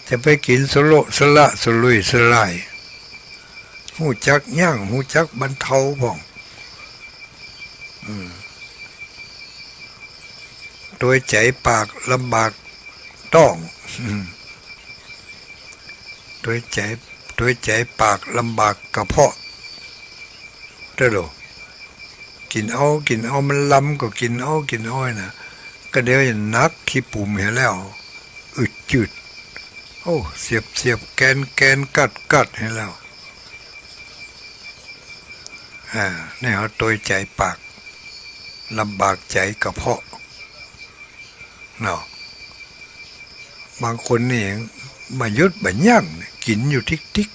จะไปกินสละสลุยสลายหูจักย่างหูจักบรรเทาบ้องโดยใจปากลำบากต้องโดยใจปากลำบากกระเพาะเด้อกินเอามันลำก็กินเอานะ ก็เดี๋ยวอย่างนักขี้ปุ่มเห็นแล้วอึดจืดโอ้เสียบแกนกัดเห็นแล้วนี่เขาตัวใจปากลำบากใจกระเพาะเนาะบางคนนี่มายุดบัญญังกินอยู่ทิก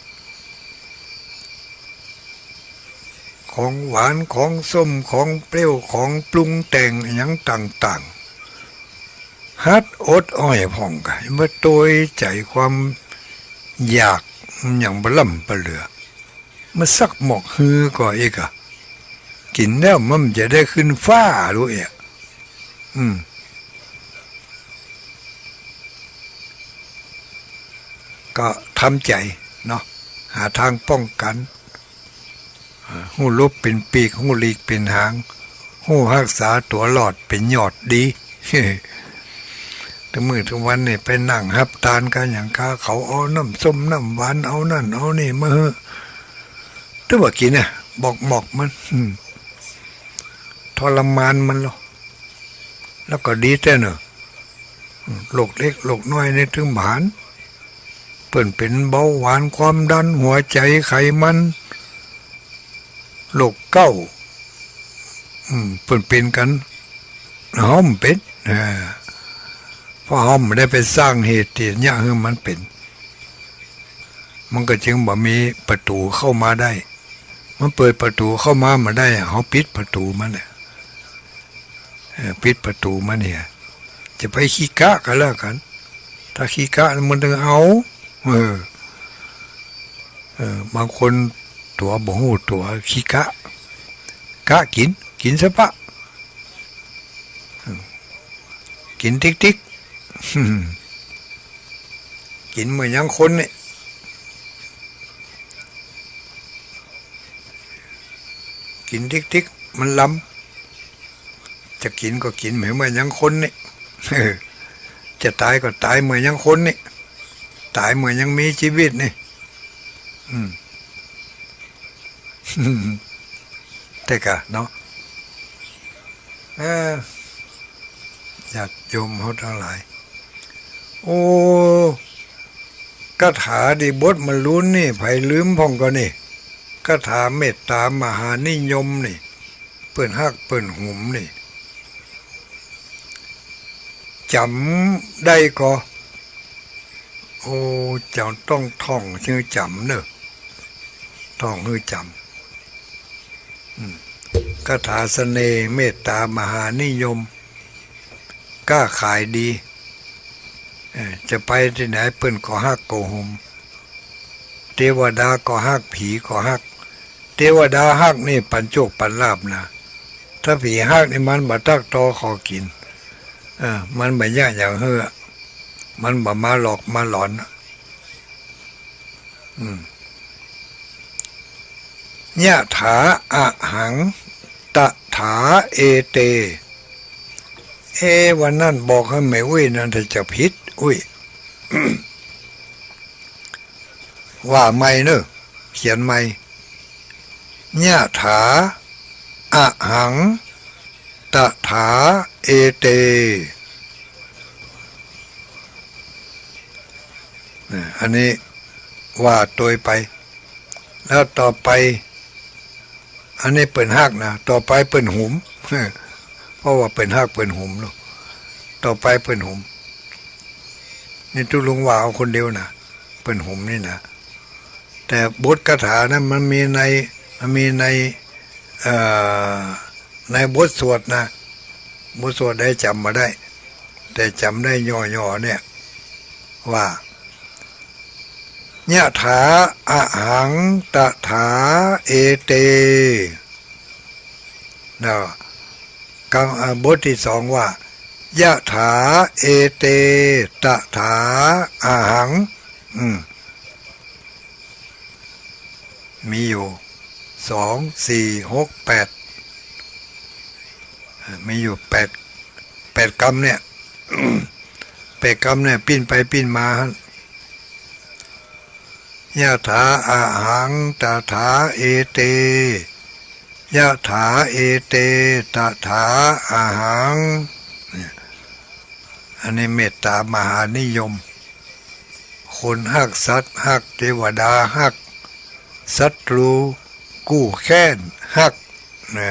ของหวานของส้มของเปรี้ยวของปรุงแต่งอย่างต่างๆฮัดอดอ้อยพ่องกันเมื่อตัวใจความอยากอย่างบล่ำบเหลือมาสักหมอกฮือก่อนอีกอะกินแล้วมันจะได้ขึ้นฟ้าด้วยอ่ะก็ทำใจเนาะหาทางป้องกันหูลบเป็นปีกหูหลีกเป็นหางหูรักษาตัวหลอดเป็นยอดดีทั้งมือทั้งวันนี่ไปนั่งฮับตานกันอย่างข้าเขาเอาน้ำส้มน้ำหวานเอานั่นเอานี่มาถ้าว่ากินเนี่ยบอกหมอกมันทรมานมันหรอแล้วก็ดีแต่เนอะโรคเล็กโรคน้อยในถึงบานเปิ่นเป็นเบาหวานความดันหัวใจไขมันโรคเก้าเปิ่นเป็นกันห้อมเป็นเพราะห้อมไม่ได้ไปสร้างเหตุที่เนี่ยคือมันเป็นมันก็จึงบ่มีประตูเข้ามาได้มันเปิดประตูเข้ามาได้เขาปิดประตูมันเนี่ยปิดประตูมันเนี่ยจะไปขี้กะก็แล้วกันถ้าขี้กะมันต้องเอาบางคนตัวบ่หูตัวขี้กะกินซะปะกินติ๊กกินเหมือนยังคนเนี่ยกินติ๊กมันล้ำจะกินก็กินเหมือนยังคนเนี่ยจะตายก็ตายเหมือนยังคนเนี่ยตายเหมือนยังมีชีวิตนี่แต่กะเนาะญาติโยมเขาทั้งหลายโอ้คาถาดีบทมันลุ้นนี่ไผลืมพ่องก็นี่คาถาเมตตามหานิยมนี่เปิ้นฮักเปิ้นหุมนี่จำได้ก็โอ้เจ้าต้องท่องชื่อจำเนอะท่องคือจำคาถาเสน่ห์เมตตามหานิยมกล้าขายดีจะไปที่ไหนเปิ้นก็ฮักโกหมเทวดาก็ฮักผีก็ฮักเทวดาฮักนี่ปันโจกปันลาบนะถ้าผีฮักนี่มันบ่ตักตอขอกินมันไม่ยากอย่างเฮ้อมันบ่มาหลอกมาหลอนยะถาอะหังตะถาเอเตวันนั้นบอกให้ไม่อุ้ยนั่นจะผิดอุ้ย ว่าไม่เนอะเขียนไม่ยะถาอะหังตะถาเอเตอันนี้ว่าตัวไปแล้วต่อไปอันนี้เปิ่นฮักนะต่อไปเปิ่นหุมเพราะว่าเปิ่นฮักเปิ่นหุมลูกต่อไปเปิ่นหุมนี่ตุลุงว่าเอาคนเดียวนะเปิ่นหุมนี่นะแต่บทคาถานั้นมันมีในบทสวดนะบทสวดได้จำมาได้แต่จำได้ย่อๆเนี่ยว่ายะถาอะหังตะถาเอเตนะกังบทที่สองว่ายะถาเอเตตะถาอะหังมีอยู่2 4 6 8มีอยู่8กรรมเนี่ย8กรรมเนี่ยปิ้นไปปิ้นมายะถาอะหังตะถาเอเตยะถาเอเตตะถาอะหัง อันนี้เมตตามหานิยมคนฮักสัตว์ฮักเทวดาฮักศัตรูกู้แค้นฮักนะ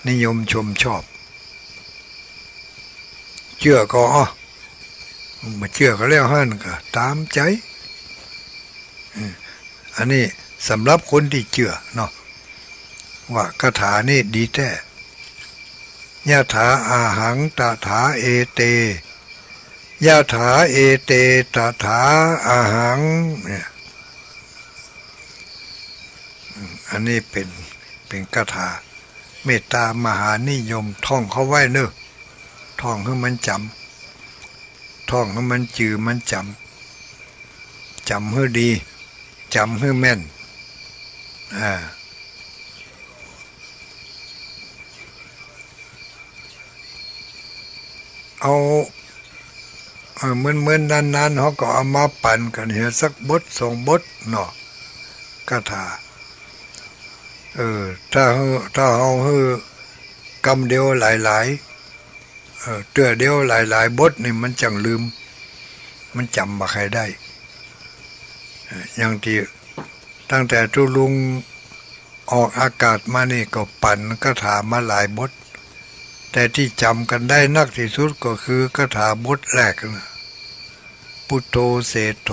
นิยมชมชอบเชื่อก็มาเชื่อก็แล้วฮั่นก็ตามใจอันนี้สำหรับคนที่เชื่อเนาะว่าคาถานี่ดีแท้ยะถาอาหังตถาเอเตยะถาเอเตตถาอาหังเนี่ยอันนี้เป็นคาถาเมตตามหานิยมท่องเขาไว้เนอะท่องให้มันจำท่องให้มันจือมันจำให้ดีจำให้แม่นเอาเหมือนนานๆเขาก็เอามาปั่นกันเห็นสักบทสองบทเนาะคาถาถ้าเอากำเดียวหลายเตื้อเดียวหลายบทนี่มันจังลืมมันจำมาใครได้อย่างที่ตั้งแต่ทุลุงออกอากาศมานี่ก็ปั่นคาถามาหลายบทแต่ที่จำกันได้นักที่สุดก็คือคาถาบทแรกนะพุทโธเศโธ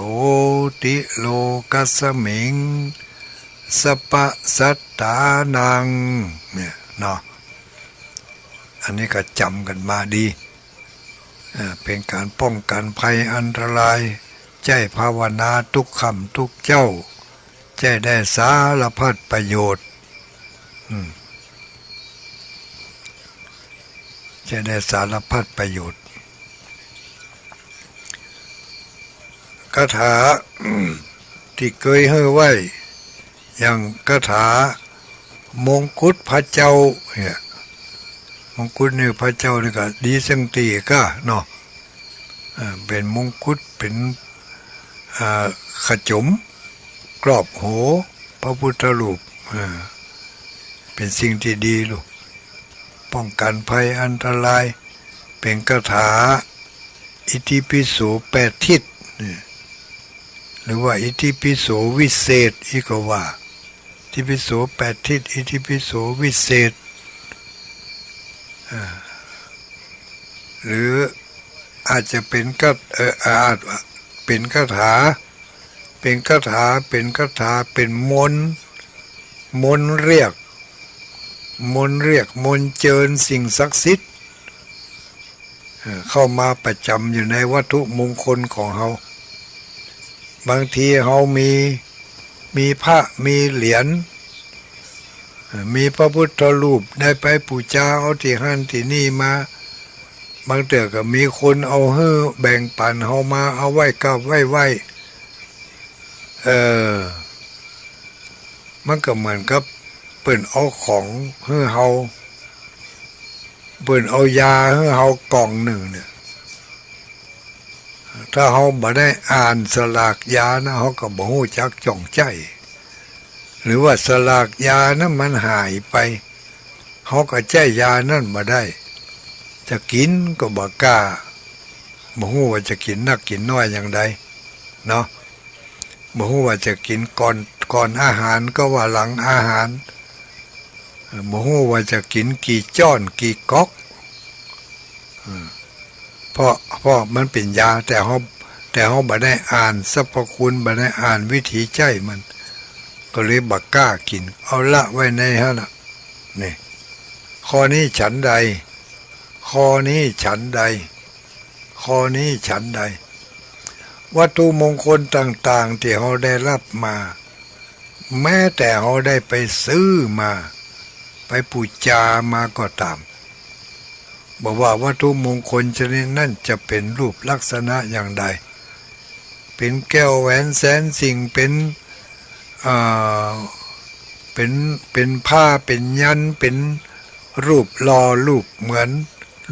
ติโลกัสสมิงสปะสัตตานังเนี่ยเนาะอันนี้ก็จำกันมาดีเป็นการป้องกันภัยอันตรายใจภาวนาทุกคำทุกเจ้าใจได้สารพัดประโยชน์จะได้สารพัดประโยชน์คาถาที่เคยให้ไว้อย่างคาถามงกุฎพระเจ้าเนี่ยมงกุฎนี่พระเจ้านี่ก็ดีสังตีก็เนาะเป็นมงกุฎเป็นขจุมกรอบโหพระพุทธรูปเป็นสิ่งที่ดีลูกป้องกันภัยอันตรายเป็นคาถาอิติปิโส8 ทิศหรือว่าอิติปิโสวิเศษอีกว่าอิติปิโส8 ทิศอิติปิโสวิเศษหรืออาจจะเป็นอาจเป็นคาถาเป็นมนต์เรียกมนต์เจิญสิ่งศักดิ์สิทธิ์เข้ามาประจำอยู่ในวัตถุมงคลของเราบางทีเรามีพระมีเหรียญมีพระพุทธรูปได้ไปปูชาเอาที่หั่นที่นี่มาบางเถื่อก็มีคนเอาแบ่งปันเรามาเอาไว้กับไว้มันก็เหมือนกับเปิ่นเอาของให้เฮาเปิ่นเอายาให้เฮากล่องหนึ่งเนี่ยถ้าเฮาบ่ได้อ่านสลากยานะเฮาก็บ่ฮู้จักจ้องใจหรือว่าสลากยานั้นมันหายไปเฮาก็ใจยานั้นบ่ได้จะกินก็บ่กล้าบ่ฮู้ว่าจะกินนักกินน้อยอย่างใดเนาะบ่ฮู้ว่าจะกินก่อนอาหารก็ว่าหลังอาหารบ่ฮู้ว่าจะกินกี่จ้อนกี่ก๊อกเพราะมันเป็นยาแต่เฮาบ่ได้อ่านสรรพคุณบ่ได้อ่านวิธีใช้มันก็เลยบ่กล้ากินเอาละไว้ในฮะน่ะนี่ข้อนี้ฉันใดวัตถุมงคลต่างๆที่เราได้รับมาแม้แต่เราได้ไปซื้อมาไปบูชามาก็ตามบอกว่าวัตถุมงคลชนิดนั้นจะเป็นรูปลักษณะอย่างใดเป็นแก้วแหวนแสนสิ่งเป็นผ้าเป็นยันเป็นรูปหล่อรูปเหมือน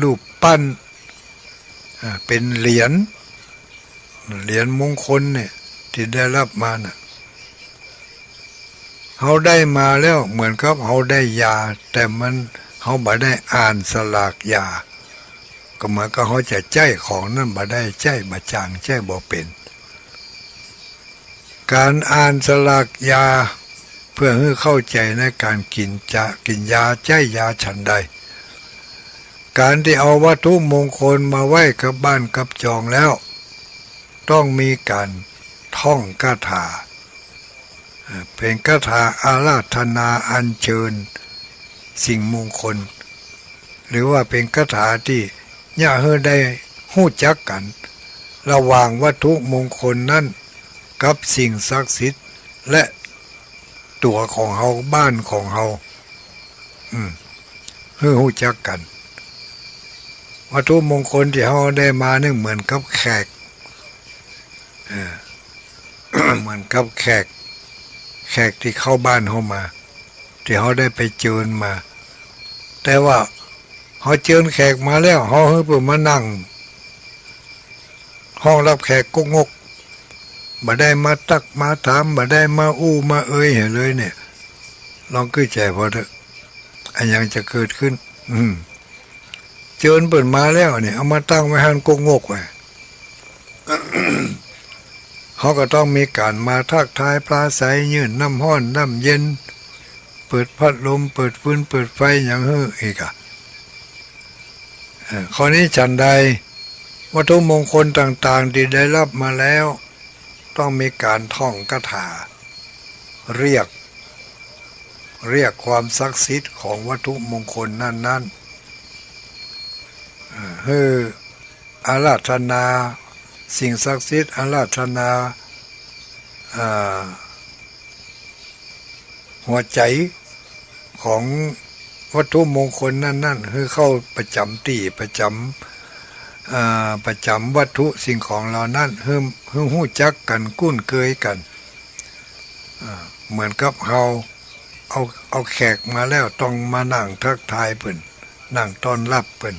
รูปปั้นเป็นเหรียญมงคลเนี่ยที่ได้รับมาน่ะเขาได้มาแล้วเหมือนกับเขาได้ยาแต่มันเขาบ่ได้อ่านสลากยา ก็เหมือนกับเขาจะใจของนั่นบ่ได้ใจบ่จางใจบ่เป็นการอ่านสลากยาเพื่อให้เข้าใจในการกินยาใจยาฉันใดการที่เอาวัตถุมงคลมาไว้กับบ้านกับจองแล้วต้องมีการท่องคาถาเป็นคาถาอาราธนาอัญเชิญสิ่งมงคลหรือว่าเป็นคาถาที่ย่าเฮอได้หู้จักกันระหว่างวัตถุมงคลนั้นกับสิ่งศักดิ์สิทธิ์และตัวของเฮาบ้านของเฮาเฮอหู้จักกันวัตถุมงคลที่เฮาได้มาเนี่ยเหมือนกับแขกเหมือนกับแขกที่เข้าบ้านเฮามาที่เฮาได้ไปเชิญมาแต่ว่าเฮาเชิญแขกมาแล้วเฮาเพิ่นมานั่งห้องรับแขกกงกบ่ได้มาตักมาถามบ่ได้มาอู้มาเอ่ยเลยเนี่ยลองคิดใจพอเถอะอันยังจะเกิดขึ้นเชิญเปิดมาแล้วเนี่ยเอามาตั้งไว้หันกงกไว้ เขาก็ต้องมีการมาทักทายปลาใสยื่นน้ำห้อนน้ำเย็นเปิดพัดลมเปิดฟืนเปิดไฟอย่างเฮ้ออีกข้อนี้ฉันใดวัตถุมงคลต่างๆที่ได้รับมาแล้วต้องมีการท่องคาถาเรียกความศักดิ์สิทธิ์ของวัตถุมงคลนั้นๆอาราธนาสิ่งศักดิ์สิทธิ์อาราธนาหัวใจของวัตถุมงคลนั่นคือเข้าประจำตีประจำวัตถุสิ่งของเหล่านั้นคือหู้จักกันคุ้นเคยกันเหมือนกับเอาแขกมาแล้วต้องมานั่งทักทายเพิ่นนั่งต้อนรับเพิ่น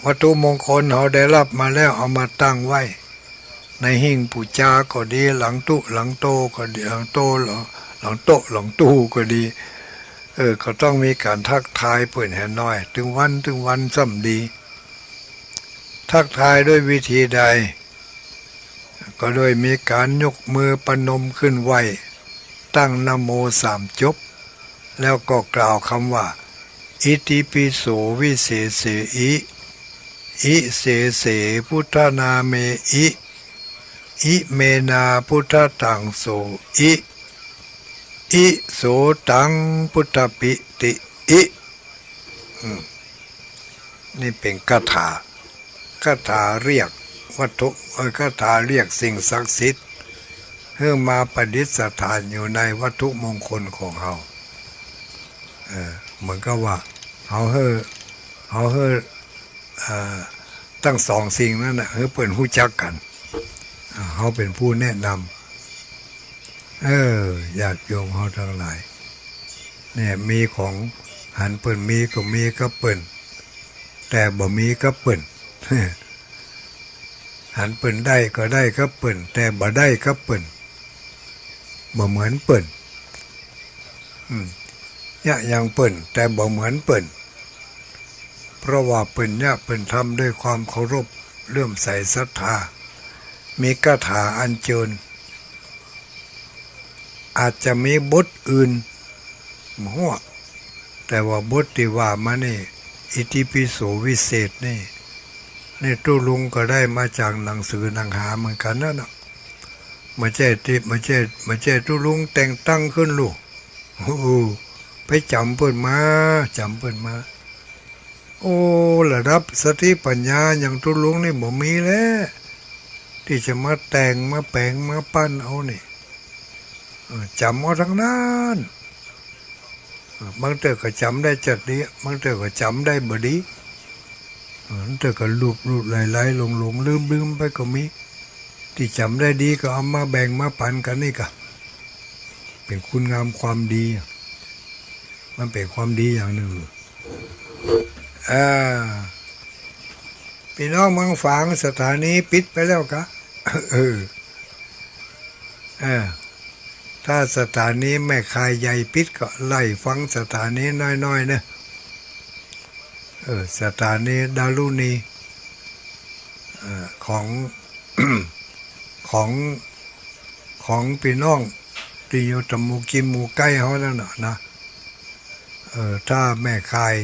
วัตถุมงคลเขาได้รับมาแล้วเอามาตั้งไว้ในหิ้งปูจาก็ดีหลังตุหลังโตก็ดีหลังโตหลังโตหลังตู้ก็ดีก็ต้องมีการทักทายเปิดแห่น้อยถึงวันซ้ำดีทักทายด้วยวิธีใดก็โดยมีการยกมือปนมขึ้นไหวตั้งนะโม3 จบแล้วก็กล่าวคำว่าอิติปิโสวิเศษเสอิเสเสพุทธนาเมอิเมนาพุทธตังโสอิโสตังพุทธปิตินี่เป็นคาถาเรียกวัตถุคาถาเรียกสิ่งศักดิ์สิทธิ์เพื่อมาประดิษฐานอยู่ในวัตถุมงคลของเขาเหมือนกับว่าเขาตั้ง2 สิ่งนั่นนะเปิดหู้จักกันเขาเป็นผู้แนะนำญาติโยมเขาทั้งหลายเนี่ยมีของหันเปิ่นมีก็มีก็เปิ่นแต่บ่มีก็เปิ่นหันเปิ่นได้ก็ได้ก็เปิ่นแต่บ่ได้ก็เปิ่นบ่เหมือนเปิ่นเนี่ยยังเปิ่นแต่บ่เหมือนเปิ่นเพราะว่าเปิ่นเนี่ยเปิ่นทำด้วยความเคารพเลื่อมใสศรัทธามีคาถาอัญเชิญอาจจะมีบทอื่นหัวแต่ว่าบทที่ว่ามานี่อิติปิโสวิเศษนี่ตู้ลุงก็ได้มาจากหนังสือหนังหาเหมือนกันนั่นน่ะไม่ใช่ตู้ลุงแต่งตั้งขึ้นลูกไปจำเปิ่นมาโอ้ระดับสติปัญญาอย่างตู้ลุงนี่บ่มีแล้วที่จะมาแต่งมาแปลงมาปั้นเอานี่จำเอาทั้งนั้นบางเตอก็จำได้จัดดีบางเตอก็จำได้บ่ดีบางเตอก็ลูบไหลลงลืมไปก็มีที่จำได้ดีก็เอามาแบ่งมาปันกันนี่ก็เป็นคุณงามความดีมันเป็นความดีอย่างหนึ่งพี่น้องเมืองฝางสถานีปิดไปแล้วกะถ้าสถานีแม่คายใหญ่ปิดก็ไล่ฟังสถานีน้อยๆนะ สถานีดารุณีของ ของของพี่น้องที่อยู่ตำหมู่กิมหมู่ใกล้เขาแล้วนะถ้าแม่คาย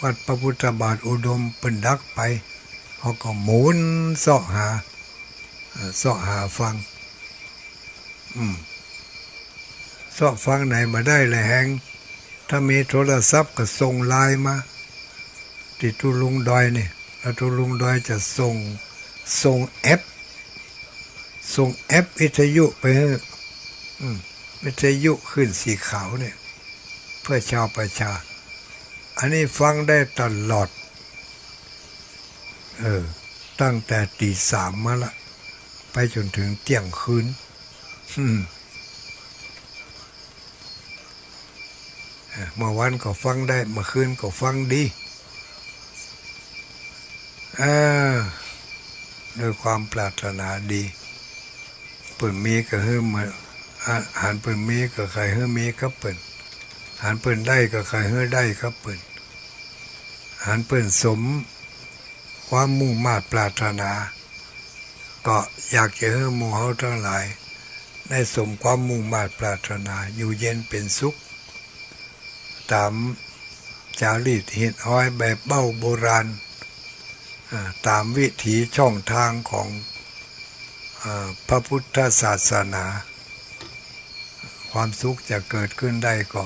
วัดพระพุทธบาทอุดมเป็นดักไปเขาก็หมุนเสาะหาฟังเสาะฟังไหนมาได้เลยแหงถ้ามีโทรศัพท์ก็ส่งไลน์มาที่ทุลุงดอยนี่แล้วทุลุงดอยจะส่งแอปวิทยุไปให้วิทยุขึ้นสีขาวเนี่ยเพื่อชาวประชาอันนี้ฟังได้ตลอดตั้งแต่ตี 3มาละไปจนถึงเที่ยงคืนเมื่อวันก็ฟังได้เมื่อคืนก็ฟังดีด้วยความปรารถนาดีเปิ่นมีก็ให้มาหารเปิ่นมีก็ใครให้มีก็เปิ่นหารเปิ่นได้ก็ใครให้ได้ก็เปิ่นหารเปิ่นสมความมุ่งมา่ปรารถนาก็อยากจะให้หมู่เฮาทั้งหลายได้สมความมุ่งมา่ปรารถนาอยู่เย็นเป็นสุขตามจารีตหินอ้อยแบบเบ้าโบราณตามวิถีช่องทางของพระพุทธศาสนาความสุขจะเกิดขึ้นได้ก็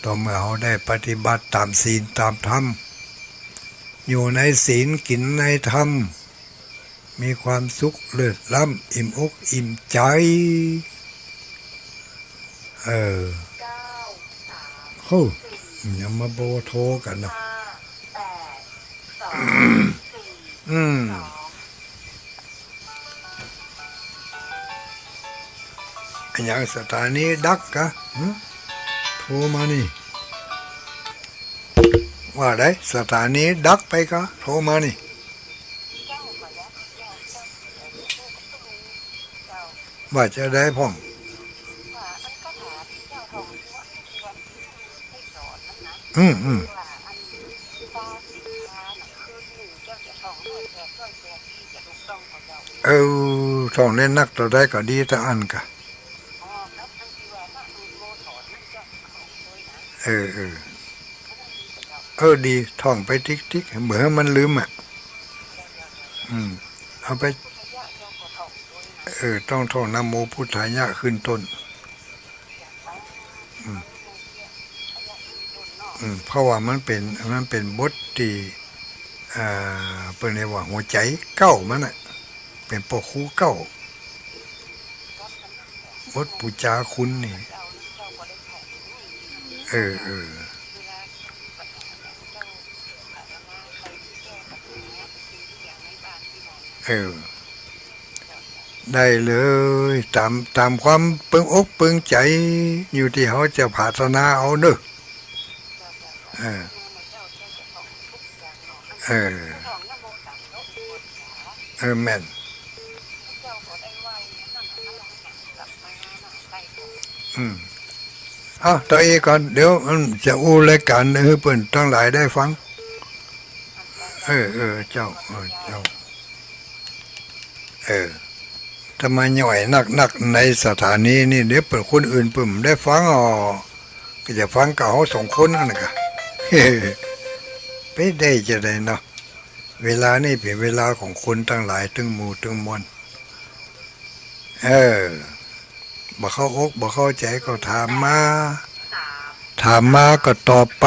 ต่อเมื่อเราได้ปฏิบัติตามศีลตามธรรมอยู่ในศีลกินในธรรมมีความสุขเลิศล้ำอิ่มอกอิ่มใจอย่ามาโบโทกันนะอันอย่างสถานีดักกะโทรมานี่ว่าได้สถานีดักไปกะโทรมานี่ว่าจะได้พ่องท่องเล่นนักต่อได้ก็ดีแต่อันกะดีท่องไปติ๊กเหมือนมันลืมเอาไปต้องท่องนะโมพุทธายะขึ้นต้นเพราะว่ามันเป็นบทที่เป็นเรียกว่าหัวใจเก้ามันเป็นปกคูเก้าบทปูจาคุณนี่ได้เลยตามความปึงอกปึงใจอยู่ที่เขาจะพัฒนาเอาเนอะแม่นต่ออีกก่อนเดี๋ยวจะอู้รายการให้เปิ่นทั้งหลายได้ฟังเจ้าทำไมย่อยนักในสถานีนี่เดี๋ยวเปิดคนอื่นเปิ่มได้ฟังก็จะฟังเก่าสองคนนั่นกะไปได้จะได้เนาะเวลานี่เป็นเวลาของคนทั้งหลายทั้งหมู่ทั้งมวลบ่เข้าอกบ่เข้าใจก็ถามมาก็ตอบไป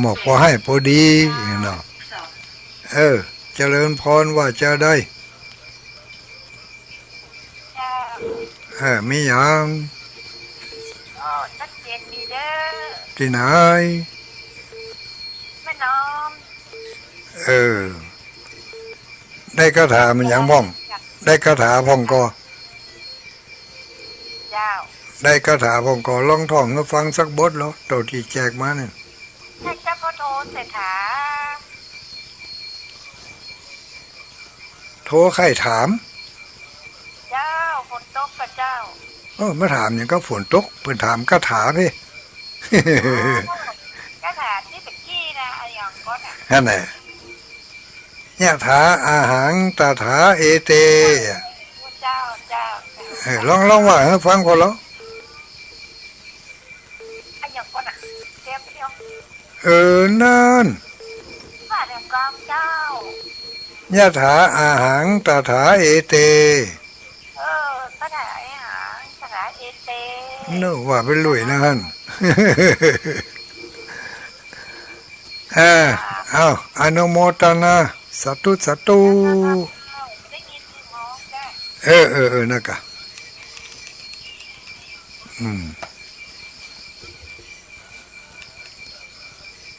หมอกพอให้พอดีเนาะเจริญพรว่าจะได้มีอย่างที่ไหนแม่น้อมได้คาถามันอย่างพ่องได้คาถาพ่องก็ได้คาถาพ่องก็ลองท่องให้ฟังสักบทแล้วตัวที่แจกมาเนี่ยให้เจ้าพ่อโทรเศรษฐาโทรใครถามเจ้าฝนตกกับเจ้ามาถามอย่างก็ฝนตกเพิ่นถามคาถาพี่คาถาที่ นี่เป็นกี้นะไอ้ยังก็น่ะนั่นแหละยะถาอาหังตถาเอเตเจ้าเจ้าลองว่าให้ฟังก่อนเหรอไอ้ยังก็น่ะเตรียมเดียวนั่นว่าเดี๋ยวกองเจ้ายะถาอาหังตถาเอเตภาษาไอ้หางภาษาเอเตนึกว่าเป็นลุยนะฮั่นเอาอนุโมทนาสาธุสาธุได้ยินน้องได้นะกะ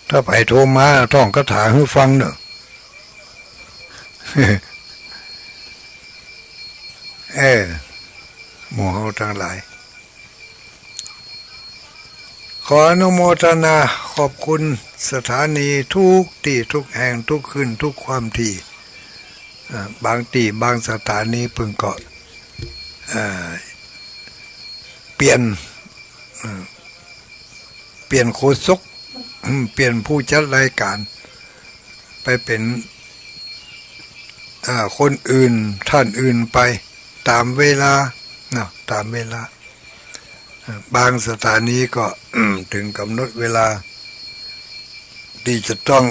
ถ้าไปโทรมาต้องก็ถามให้ฟังเนอะหมู่เฮาทั้งหลายขออนุโมทนาขอบคุณสถานีทุกที่ทุกแห่งทุกคืนทุกความที่บางที่บางสถานีเพิ่งก็เปลี่ยนโฆษกเปลี่ยนผู้จัดรายการไปเป็นคนอื่นท่านอื่นไปตามเวลาตามเวลาบางสถานีก็ถึงกำหนดเวลาที่จะต้อง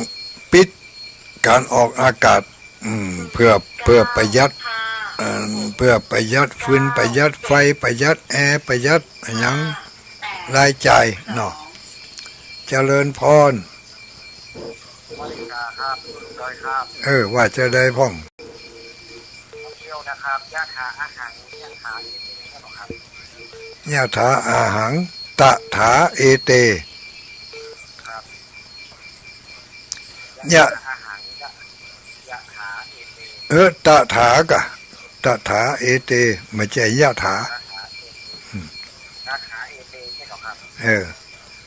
ปิดการออกอากาศเพื่อประหยัดฟืนประหยัดไฟประหยัดแอร์ประหยัดหยังรายจ่ายเนาะเจริญพรว่าจะได้พ่องยะถาอาหังตถาเอเตยะตถากะตถาเอเตไม่ใช่ยะถา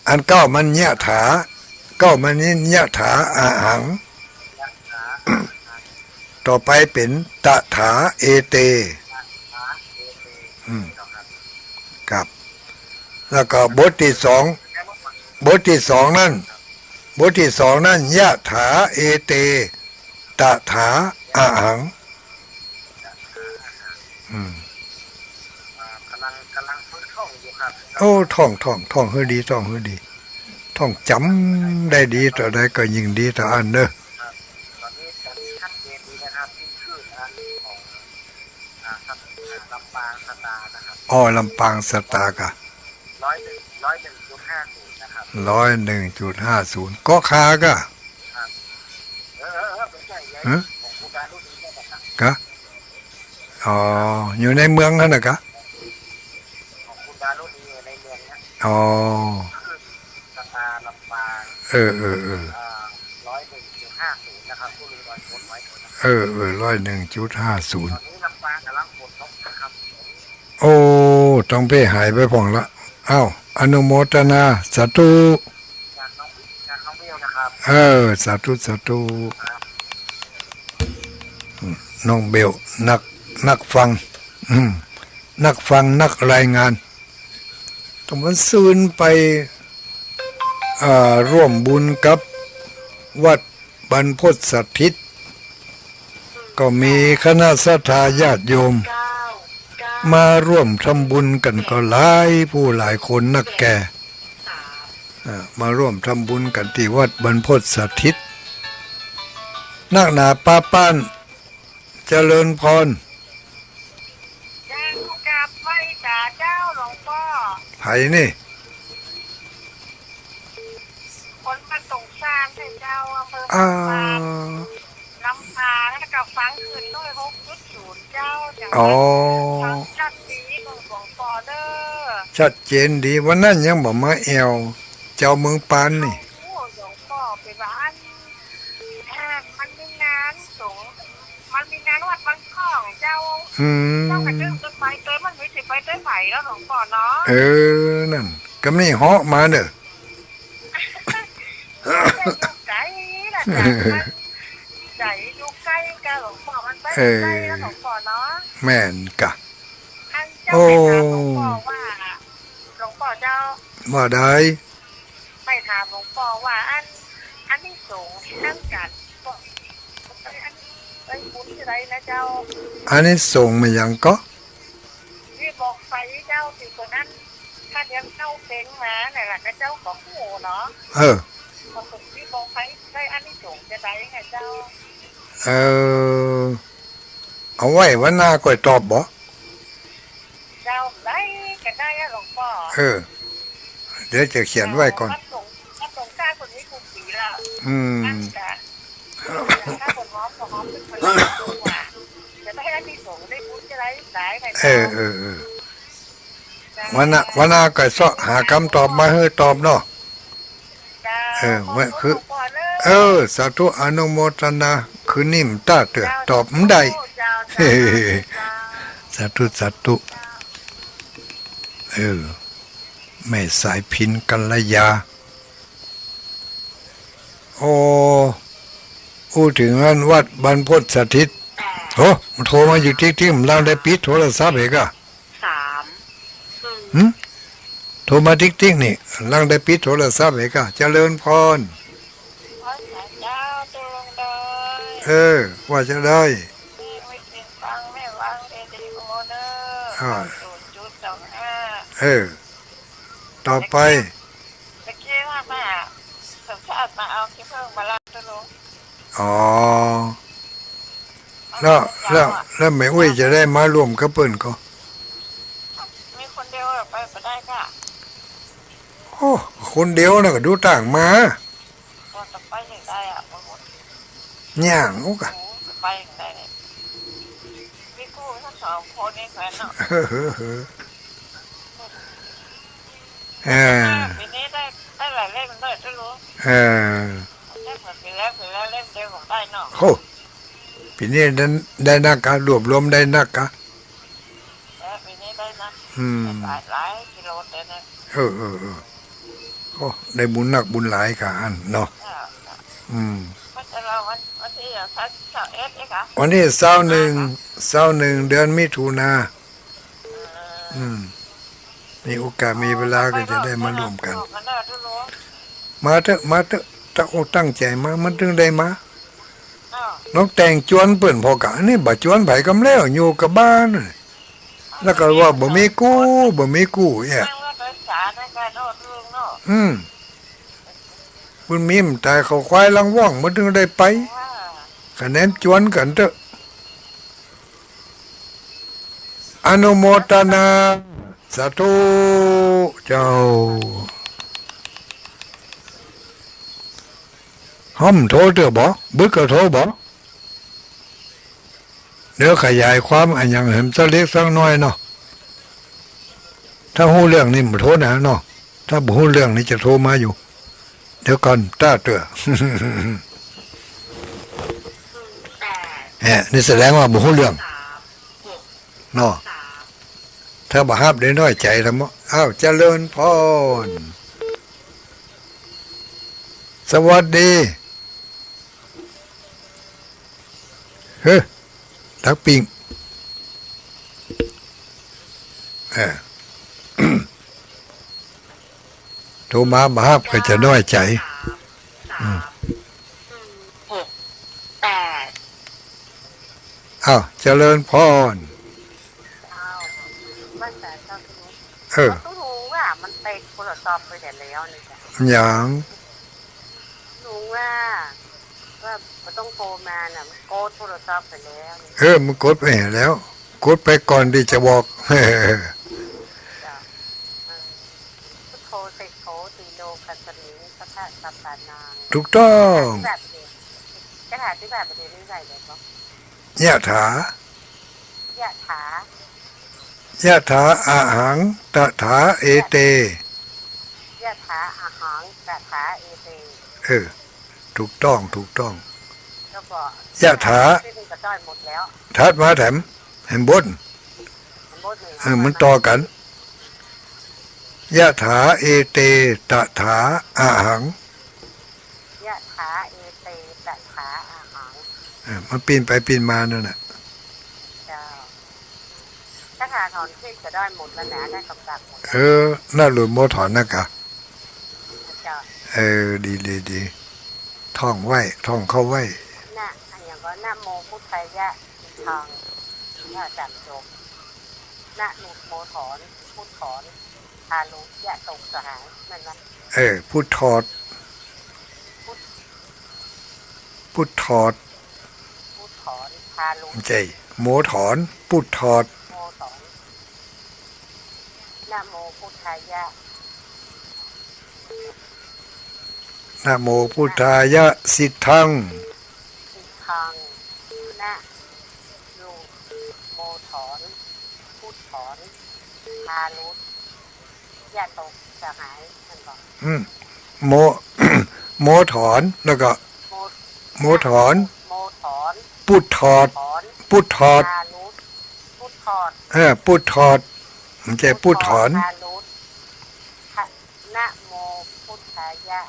อันเก้ามันยะถาเก้ามันนี่ยะถาอาหังต่อไปเป็นตถาเอเตครับแล้วก็บทที่สองนั่นยะถาเอเตตถาอาหังกำลังฝึกท่องอยู่ครับท่องให้ดีท่องจำได้ดีต่อใดก็ยิ่งดีต่ออันเนอะตอนนี้ชัดเจนดีนะครับที่ชื่อของลำปางสตาร์นะครับลำปางสตาร์กะ101.50นะครับ101.50ก็คากะไม่ใช่ของคุณดารุณีนี่นะครับกะอยู่ในเมืองนั่นน่ะกะของคุณดารุณีในเมืองนะสตาร์ลำปาง101.50นะครับผู้รู้ร้อยคนไว้101.50ตอนนี้ลำปางกำลังฝนตกนะครับต้องไปหายไปผ่องละอนุโมทนาสาธุจากน้องเบี้ยวนะครับสาธุน้องเบลนักฟังนักรายงานต้องมันซื่นไปร่วมบุญกับวัดบรรพตสถิตก็มีคณะศรัทธาญาติโยมมาร่วมทำบุญกันก็หลายผู้หลายคนนักแก่มาร่วมทำบุญกันที่วัดบรรพตสถิตนักหนาป้าป้านเจริญพรกับไว้จ่าเจ้าหลวงพ่อไผนี่คนมาตรงสร้างให้เจ้าอำเภอลำพาแล้วก็ฟังคืนด้วย6.0เจ้าชัดดีของหลวงพ่อเด้อชัดเจนดีวันนั้นยังบอกมาแอวเจ้าเมืองปานนี่หลวงพ่อไปบ้านมันมีงานสงมันมีงานวัดบางข้องเจ้ากระดึ๊บไปเต้มันไม่สิไปเต้ไหวแล้วหลวงพ่อเนาะนั่นก็ไม่เหาะมาเนอะใจละใจอยู่ใกล้กันหลวงพ่อมันไปใกล้แล้วหลวงพ่อเนาะแม่นกะเจ้าไปถามหลวงพ่อว่าหลวงพ่อเจ้าว่าได้ไปถามหลวงพ่อว่า นี้สงทั้งกันบอกไอ้บุญที่ไรนะเจ้า อันนี้ส่งมาอย่างก็ ที่บอกไฟเจ้าสิคนนั้นถ้าเดี๋ยวเจ้าเพ่งมาเนี่ยแหละก็เจ้าของหูเนาะ เออ พอถึงที่บอกไฟได้อันนี้สงจะได้ไงเจ้า เออเอาไว้วันหน้าก่อยตอบบ่ เจ้าได้ก็ได้อะหลวงพ่อ เออ เดี๋ยวจะเขียนไว้ก่อน ถ้าสงกล้าคนนี้กูปีละ อืม นั่นจะถ้าคนหอมเป็นคนดูว่าจะได้อันนี้สงได้บุญจะได้ได้ไง เออเออเออวันหน้าก่อยเสาะหาคำตอบมาให้ตอบเนาะ เออไว้คือ เออ สาธุอนุโมทนาคือนิ่มตาเตือตอบไม่ได้ เฮ้สาธุสาธุเออแม่สายพินกัลยา โอ้พูดถึงอันวัดบรรพตสถิตโอ้มันโทรมาอยู่ที่ผมเราได้ปิดโทรศัพท์เอกอะ 3 โทรมาติ๊กนี่ลังได้ปิดโทรศัพท์เอกอะเจริญพร พระเจ้าตรงเลย เออ ว่าจะได้ ไม่เป็นฟังไม่วางเอดีโอเนอร์0.25เออ ต่อไป ตะกี้ว่ามาสัมภาษณ์มาเอาที่เพิ่งมาลาตัวลง อ๋อ แล้วไม่อุ้ยจะได้มาร่วมกับเปิ้นก็ มีคนเดียวไปได้ค่ะ โอ้คนเดียวนะก็ดูต่างมา ตอนต่อไปยังได้อ่ะบางคน ย่างโอ้กะ ไปยังได้เลยมีกู้ทั้ง2คนนี่แฟนเนาะ เฮ้อเออ ปีนี้ได้หลายเล่มเลยตัวลง เออ เล่มเหมือนปีแล้วเล่มเดียวของได้เนาะ โอ้ปีนี้ได้นักกะรวบรวมได้นักกะ แล้วปีนี้ได้นะ อืม หลายกิโลเลยนะ เออโอ้ได้บุญนักบุญหลายกะอันเนาะอืม ก็จะรอวันที่31เองค่ะ วันนี้21เดือนมิถุนามีโอกาสมีเวลาก็จะได้มารวมกัน มาเถอะถ้าโอ้ตั้งใจมามันถึงได้มาน้องแต่งจวนเปิ่นพอกะนี่บ่จวนไผกำแล้วอยู่กับบ้าน แล้วก็ว่าบ่มีกู้เนี่ยคุณมิมตายเขาควายลังว่องมันถึงได้ไปคะแนนจวนกันเถอะอนุโมทนาสาธุเจ้าห้อมโทรเถอะบ่บึกก็โทรบ่เดี๋ยวขยายความอันอย่างเห็นสักเล็กสักน้อยเนาะถ้าฮู้เรื่องนี้บ่โทรนะเนาะถ้าบ่ฮู้เรื่องนี้จะโทรมาอยู่เดี๋ยวก่อนต้าเตือ นี่แสดงว่าบ่ฮู้เรื่องเนาะถ้าบ่ฮับได้น้อยใจแล้วมั้งอ้าวเจริญพรสวัสดีเฮ้ดักปิงโทรมาบ่ฮับก็จะน้อยใจอ้าวเจริญพรต้องรู้ว่ามันไปคนละตอบไปแต่แล้วนี่จ้ะ อย่าง รู้ว่ามันต้องโกมาน่ะมันโกโทรศัพท์ไปแล้วนี่ มันกดไปแล้ว กดไปก่อนที่จะบอก จ้ะพุทโธเสกโธตีโลกัสสมิงพระธาตุสัพพานาง ถูกต้อง แบบนี้จะหาที่แบบประเด็นนี้ใส่เลยปะ ยะถาย ะถาย ะถาอาหังตถาเอเต ยะถาอาหังตถาเอเต ถูกต้อง แล้วก็ ยะถา ที่นี่ก็ได้หมดแล้ว ทัดมาแถมแห่งบน มันหมดหนึ่ง มันต่อกันยะถาเอเตตถาอาหัง ยะถาเอเตตถาอาหัง มันปีนไปปีนมานั่นน่ะ เจ้าถ้าหาถอนที่จะได้หมดแล้วนะได้กำลังหมด น่าหลุดโมถอนนะกะ เจ้า ดีถ ท่องไว้ท่องเข้าไว้ นะอันอย่างก็นะโมพุทธายะทางพระอาจารย์จบนะโมถอนพุทถอนทารุยะตกสหายมันว่า พุทธอดพุทธอด พุทถอนทารุ ใจโมถอนพุทธอด โมถอนนะโมพุทธายะ นะโมพุทธายะสิทธัง สิทธังนะลูโมถอนพุทถอนทารุยะตกสหายมันบอก โม โมถอนแล้วก็ โม โมถอน โมถอน พุทธอด ถอน พุทธอด ทารุพุทถอด พุทธอดมันใจพุทถอน ทารุนะโมพุทธายะ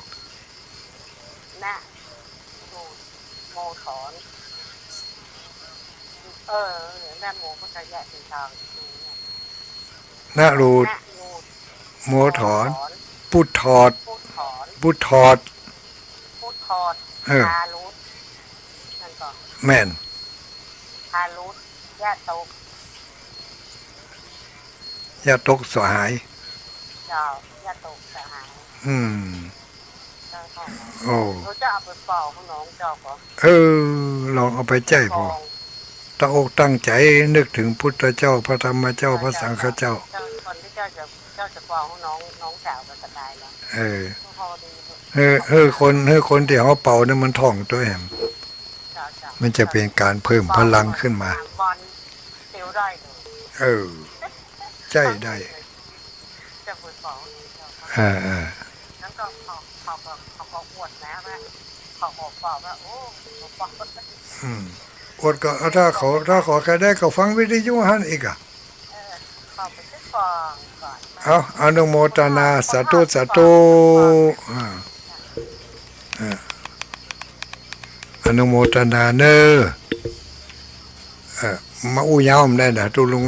นะลูโมถอนนะโมพุทธายะสิทาง นะรูด นะลู โมถอนพุทธอด พุทถอน พุทธอด พุทถอดทารุนั่นก่อน แม่น ทารุยะตก อย่าตกสหาย เจ้ายะตกสหายเจ้าของ โอ้ เราจะเอาไปเป่าของน้องเจ้าก่อน ลองเอาไปใจพอตั้งอกตั้งใจนึกถึงพุทธเจ้าพระธรรมเจ้าพระสังฆเจ้า คนที่เจ้าจะเป่าของน้องสาวก็จะได้แล้วพอดีคนที่เขาเป่าเนี่ยมันท่องตัวแหมมันจะเป็นการเพิ่มพลังขึ้นมา บอลเซลได้เลย ใจได้ จะไปเป่าแล้วก็เขาก็อวดนะว่าเขาบอกเป่าว่าโอ้เป่าอดก็ถ้าเขาแค่ได้ก็ฟังวิทยุหันอีกเขาไปซื้อฟองก่อนเอาอนุโมทนาสาธุสาธุอนุโมทนาเนอมาอู้ยาวมันได้นะตุลุง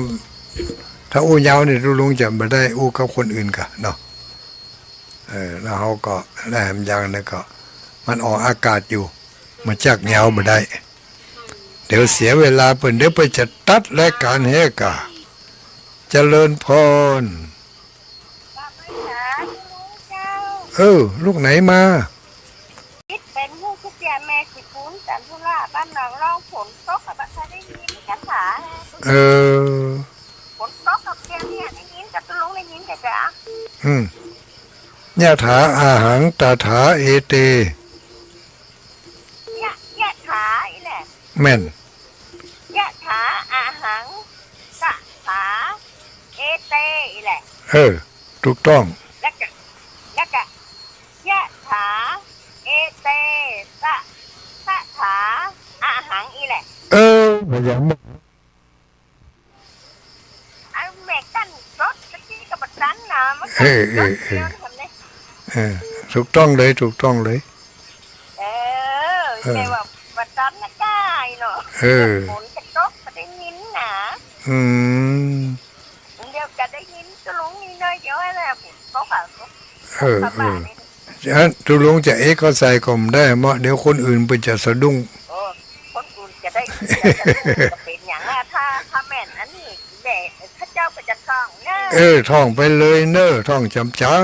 ถ้าอู้ยาวนี่ตุลุงจะไม่ได้อู้กับคนอื่นกะเนาะแล้วเขาก็ได้แหมอย่างนึงก็มันออกอากาศอยู่มันจักยาวไม่ได้เดี๋ยวเสียเวลาเปิ่นเดี๋ยวไปจะตัดรายการเฮกะเจริญพรลูกไหนมาคิดเป็นผู้คุกยาแม่สิคุ้นจันทุราบ้านหนองร่องฝนตกกับบัตรได้ยินคาถาฝนตกกับเพียงเนี่ยได้ยินกับตุลุงได้ยินแต่จ้ะยะถาอาหังตถาเอเตยะถาอีแหละแม่นยะถาอาหังตถาเอเตอีแหละถูกต้องแล้วก็ยะถาเอเตตถาอาหังอีแหละอย่างอันแม่กันรถตะกี้กับบัตรนั้นนะมันถูกต้องเลยถูกต้องเลยแม่ว่าบัตรนั้นนะได้เนาะฝนจะตกจะได้ยินนะเดี๋ยวจะได้ยินตุลุงนี่เลยเดี๋ยวอะไรฝนตกตุลุงจะก็ใส่กลมได้เพราะเดี๋ยวคนอื่นไปจะสะดุ้งคนอื่นจะได้เป็นอย่างว่าถ้าแม่นอันนี้แม่ข้าเจ้าก็จะท่องเนอะท่องไปเลยเนอะท่องจำเจ้า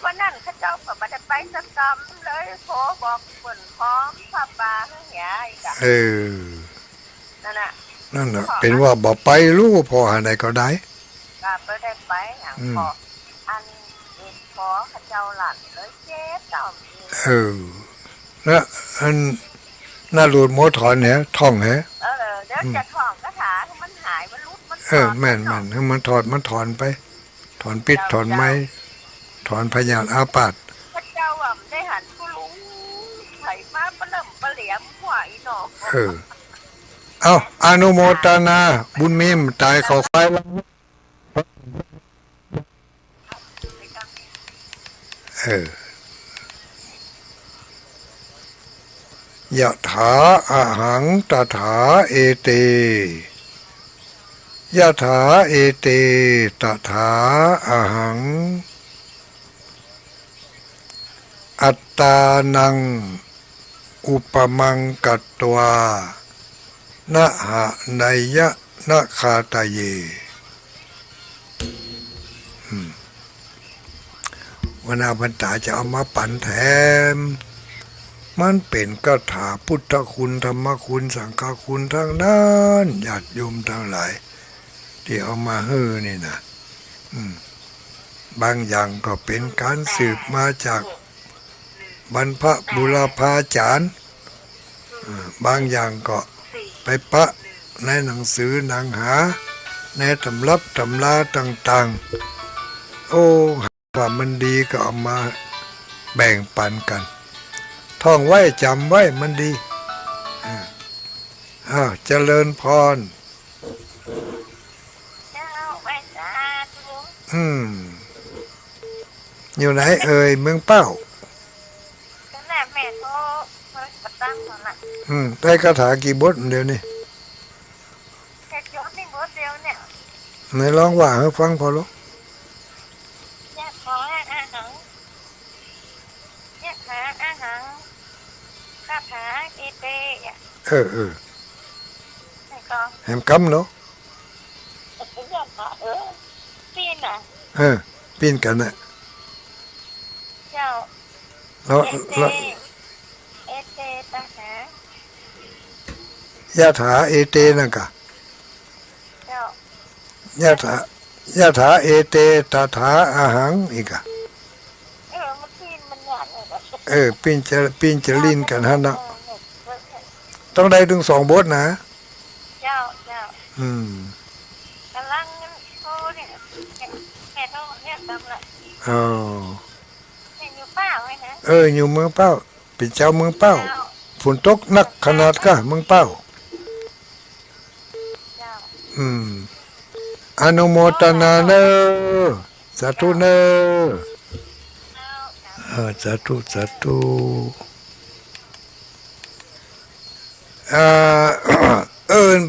วันนั้นข้าเจ้าก็ไม่ได้ไปสักคำเลยขอบอกคนพร้อมพาปาทั้งหยาอีกนั่นน่ะเป็นว่าบอกไปรู้พอหาไหนก็ได้ก็ไม่ได้ไปอย่างพออันขอข้าเจ้าหลังเลยเจ็บต่อมแล้วอันน่ารูดโมถอนเนี่ยท่องเหรอเดี๋ยวจะท่องคาถาให้มันหายมันรุดมันแม่นให้มันถอนไปถอนปิดถอนไม้ถอนพยานอาปาดพระเจ้าได้หันกุลุงไถมาปะเริ่มปะเหลี่ยมหัวอีหนออนุโมทนาบุญมีมตายเขาไฟยะถาอาหังตถาเอเตยะถาเอเตตถาอาหัง อัตตานังอุปมังกัตตวานะหะไนยะนะคาตาเยวันอาพันตาจะเอามาปั่นแถมมันเป็นคาถาพุทธคุณธรรมคุณสังฆคุณทั้งนั้นญาติโยมทั้งหลายที่เอามาเฮ้อนี่นะบางอย่างก็เป็นการสืบมาจากบรรพบุรพาจารย์บางอย่างก็ไปปะในหนังสือหนังหาในตำรับตำราต่างๆโอ้ว่ามันดีก็เอามาแบ่งปันกันท่องไว้จำไว้มันดีเจริญพรอยู่ไหนเอ่ยเมืองเป้าได้คาถากี่บทเดี๋ยวนี้ไหนลองว่าให้ฟังพอลูกแหมกำเนาะปีนกันน่ะแล้วยะถาเอเตนะกะยะถาเอเตตถาอาหังอีกะปีนจะลินกันฮะเนาะต้องได้ถึง2 บทนะกำลังโตเนี่ยแม่โตเนี่ยทำละอยู่เป้าไหมนะอยู่เมืองเป้าเป็นเจ้าเมืองเป้าฝนตกหนักขนาดกะเมืองเป้าอนุโมทนาเนอสาธุเนอสาธุ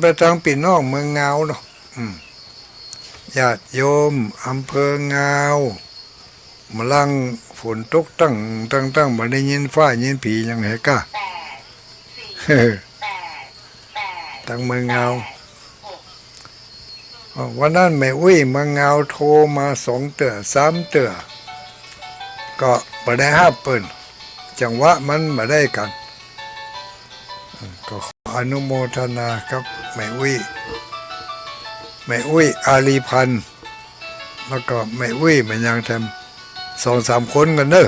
ไปทางปีนอกเมืองเงาเนาะญาติโยมอำเภอเงามลังฝนตกตั้งบ่ได้ยินฟ้ายินผียังไงกะทางเมืองเงาวันนั้นแม่อุ้ยเมืองเงาโทรมา2 เตื้อ3 เตื้อก็บ่ได้ห้าเปิ้นจังหวะมันบ่ได้กันก็ขออนุโมทนาครับแม่อุ้ยอาลีพันธ์แล้วก็แม่อุ้ยมันยังทำ2-3 คนกันเนอะ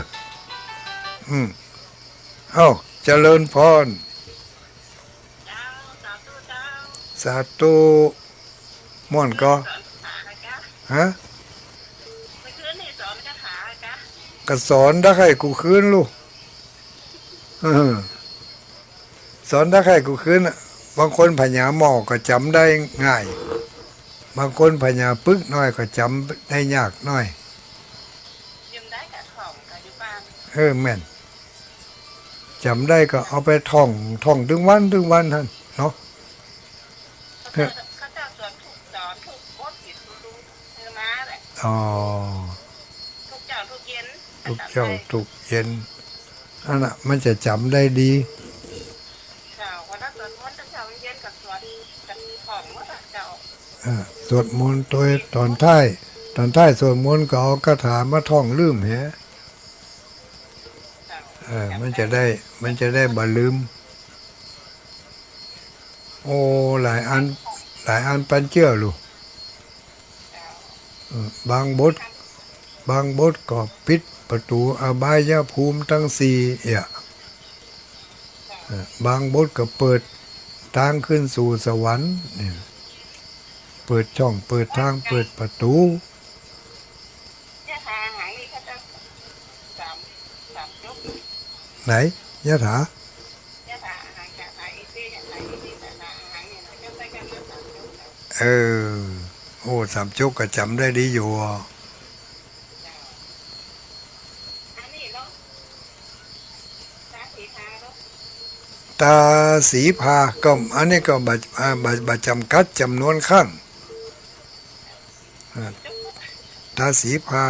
เจริญพรสาธุม่วนก็ฮะก็สอนได้ให้กูคืนลูกสอนได้ให้กูคืนบางคนพญาหมอก็จำได้ง่ายบางคนพญาปึกน้อยก็จำได้ยากน้อยแม่นจำได้ก็เอาไปท่องถึงวันท่านเนาะทุกเจ้าทุกเย็นอันน่ะมันจะจำได้ดีสวดมนต์ตัวตอนท้ายสวดมนต์ก็เอาคาถามาท่องลืมแฮะมันจะได้บ่ลืมโอ้หลายอันปันเจื้อลูกบางบทก็ปิดประตูอบายภูมิทั้ง4บางบทก็เปิดทางขึ้นสู่สวรรค์นี่เปิดช่องเปิดทางเปิดประตูไหนยะถาโอ้3 จบก็จำได้ดีอยู่ตาสีพาก็อันนี้ก็บัจำกัดจำนวนครั้งตาสีพา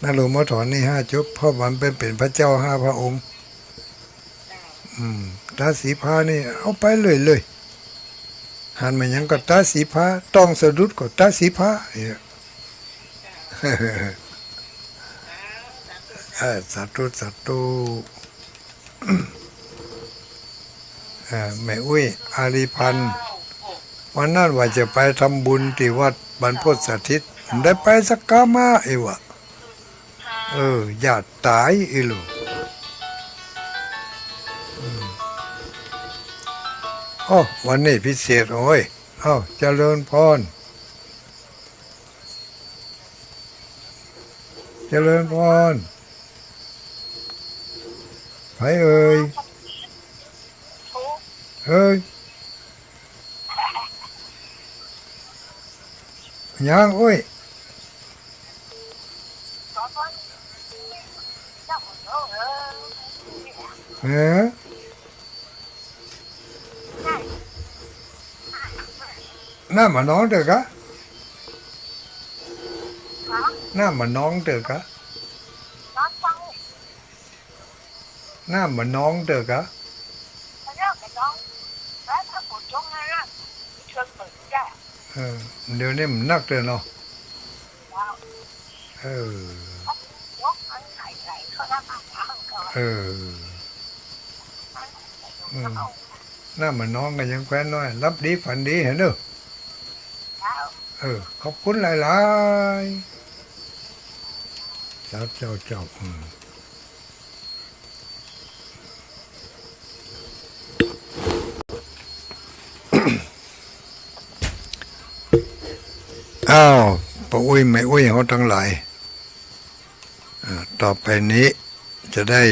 นาหลวงมาถอนนี่5 จบเพราะมันเป็นพระเจ้า5 พระองค์ตาสีผ้านี่เอาไปเลยหันมาหยังก็ตาสีผ้าต้องสะดุดก็ตาสีผ้าเนี่ยสาธุแม่อุ้ยอารีพันธ์วันนั้นว่าจะไปทำบุญที่วัดบรรพตสถิตได้ไปสักกามาวะญาติตายลูกวันนี้พิเศษโอ้ยเจริญพรไผเอ่ยเฮ้ยยังโอ้ยน้ามาน้องเถอะกะน้ามาน้องเถอะกะน้ามาน้องเถอะกะเดี๋ยวนี้มันนักเลยเนาะน้ามาน้องกันยังแคว้นน้อยรับดีฝันดีเห็นเด้อขอบคุณหลายๆเจ้าป้าอุ้ยแม่อุ้ยเขาทั้งหลายต่อไปนี้จะได้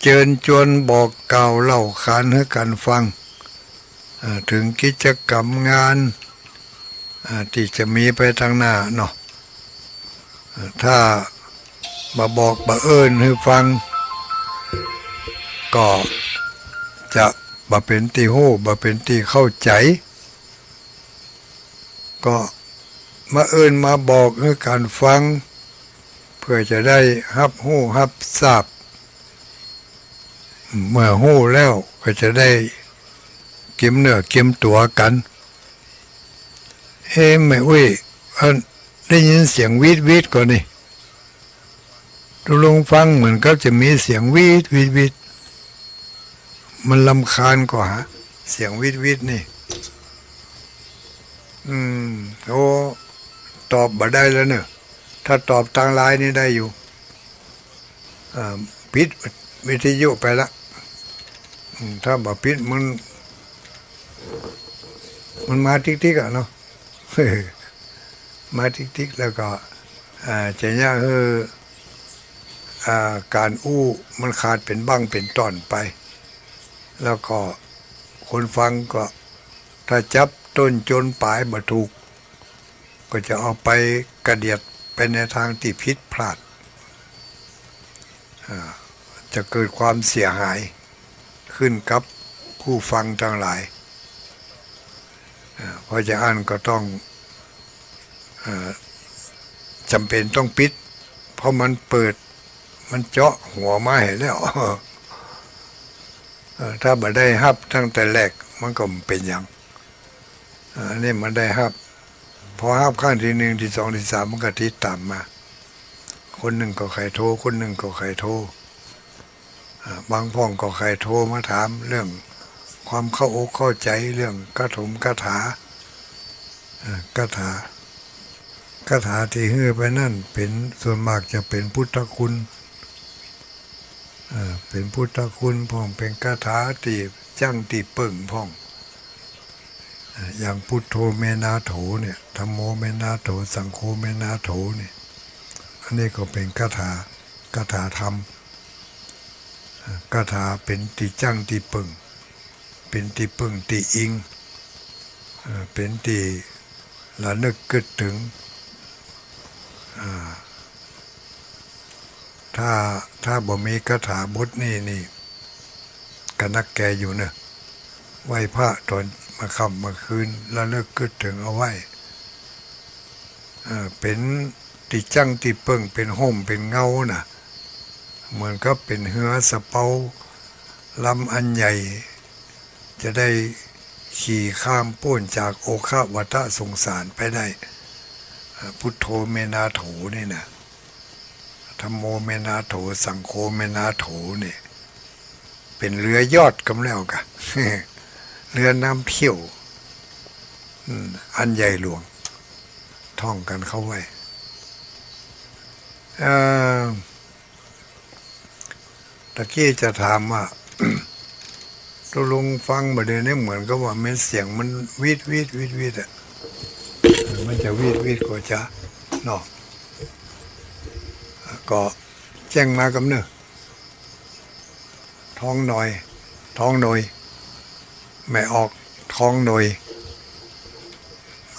เชิญชวนบอกกล่าวเล่าขานให้กันฟังถึงกิจกรรมงานที่จะมีไปทางหน้าเนาะถ้ามาบอกมาเอิญให้ฟังก็จะมาเป็นที่หู้มาเป็นที่เข้าใจก็มาเอิญมาบอกให้การฟังเพื่อจะได้รับหู้รับทราบเมื่อหู้แล้วก็จะได้เก็บเนื้อเก็บตัวกันไม่อุ้ยได้ยินเสียงวีดก่อนนี่ดูลงฟังเหมือนก็จะมีเสียงวีดมันรำคาญกว่าเสียงวีดนี่ตอบบ่ได้แล้วเนอะถ้าตอบทางไลน์นี่ได้อยู่ปิดวิทยุไปละถ้าบ่ปิดมันมาติ๊กๆอ่ะเนาะมาติ๊กแล้วก็จะยากการมันขาดเป็นบ้างเป็นตอนไปแล้วก็คนฟังก็ถ้าจับต้นจนปลายบ่ถูกก็จะเอาไปกระเดียดไปในทางที่ผิดพลาดจะเกิดความเสียหายขึ้นกับผู้ฟังทั้งหลายเพราะจะอ่านก็ต้องจำเป็นต้องปิดเพราะมันเปิดมันเจาะหัวมาให้แล้วถ้าบ่ได้ฮับตั้งแต่แรกมันก็เป็นอย่างอันนี้มันได้ฮับพอฮับข้างที่1ที่2ที่3มันก็ติดตามมาคนหนึ่งก็ใครโทรคนหนึ่งก็ใครโทรบางพ่องก็ใครโทรมาถามเรื่องความเข้าอกเข้าใจเรื่องคาถาที่ฮือไปนั่นเป็นส่วนมากจะเป็นพุทธคุณเป็นพุทธคุณพ่องเป็นคาถาที่จังที่เปิ่งพ่องอย่างพุทโธเมนาโถเนี่ยธัมโมเมนาโถสังโฆเมนาโถเนี่ยอันนี้ก็เป็นคาถาธรรมคาถาเป็นที่จังที่เปิ่งเป็นที่เปิ่งที่อิงเป็นที่ระลึกคิดถึงถ้าบ่มีคาถาบทนี่ก็นักแกอยู่เนอะไหว้พระตอนมาค่ำมาคืนระลึกคิดถึงเอาไว้เป็น ติจังติเปิงเป็นห่มเป็นเงาน่ะเหมือนก็เป็นเหือสะเปาลำอันใหญ่จะได้ขี่ข้ามพ้นจากโอคาวัฏสงสารไปได้พุทโธเมนาโถนี่นะธัมโมเมนาโถสังโฆเมนาโถนี่เป็นเรือยอดกำแล้วกะ เรือน้ำเที่ยวอันใหญ่หลวงท่องกันเข้าไว้ตะกี้จะถามว่า ตัวลงฟังมาเดี๋ยวนี้เหมือนกับว่ามันเสียงมันวีดอ่ะมันจะวีดกว่าจะเนาะก็แจ้งมากับเนอะท้องหน่อยไม่ออกท้องหน่อย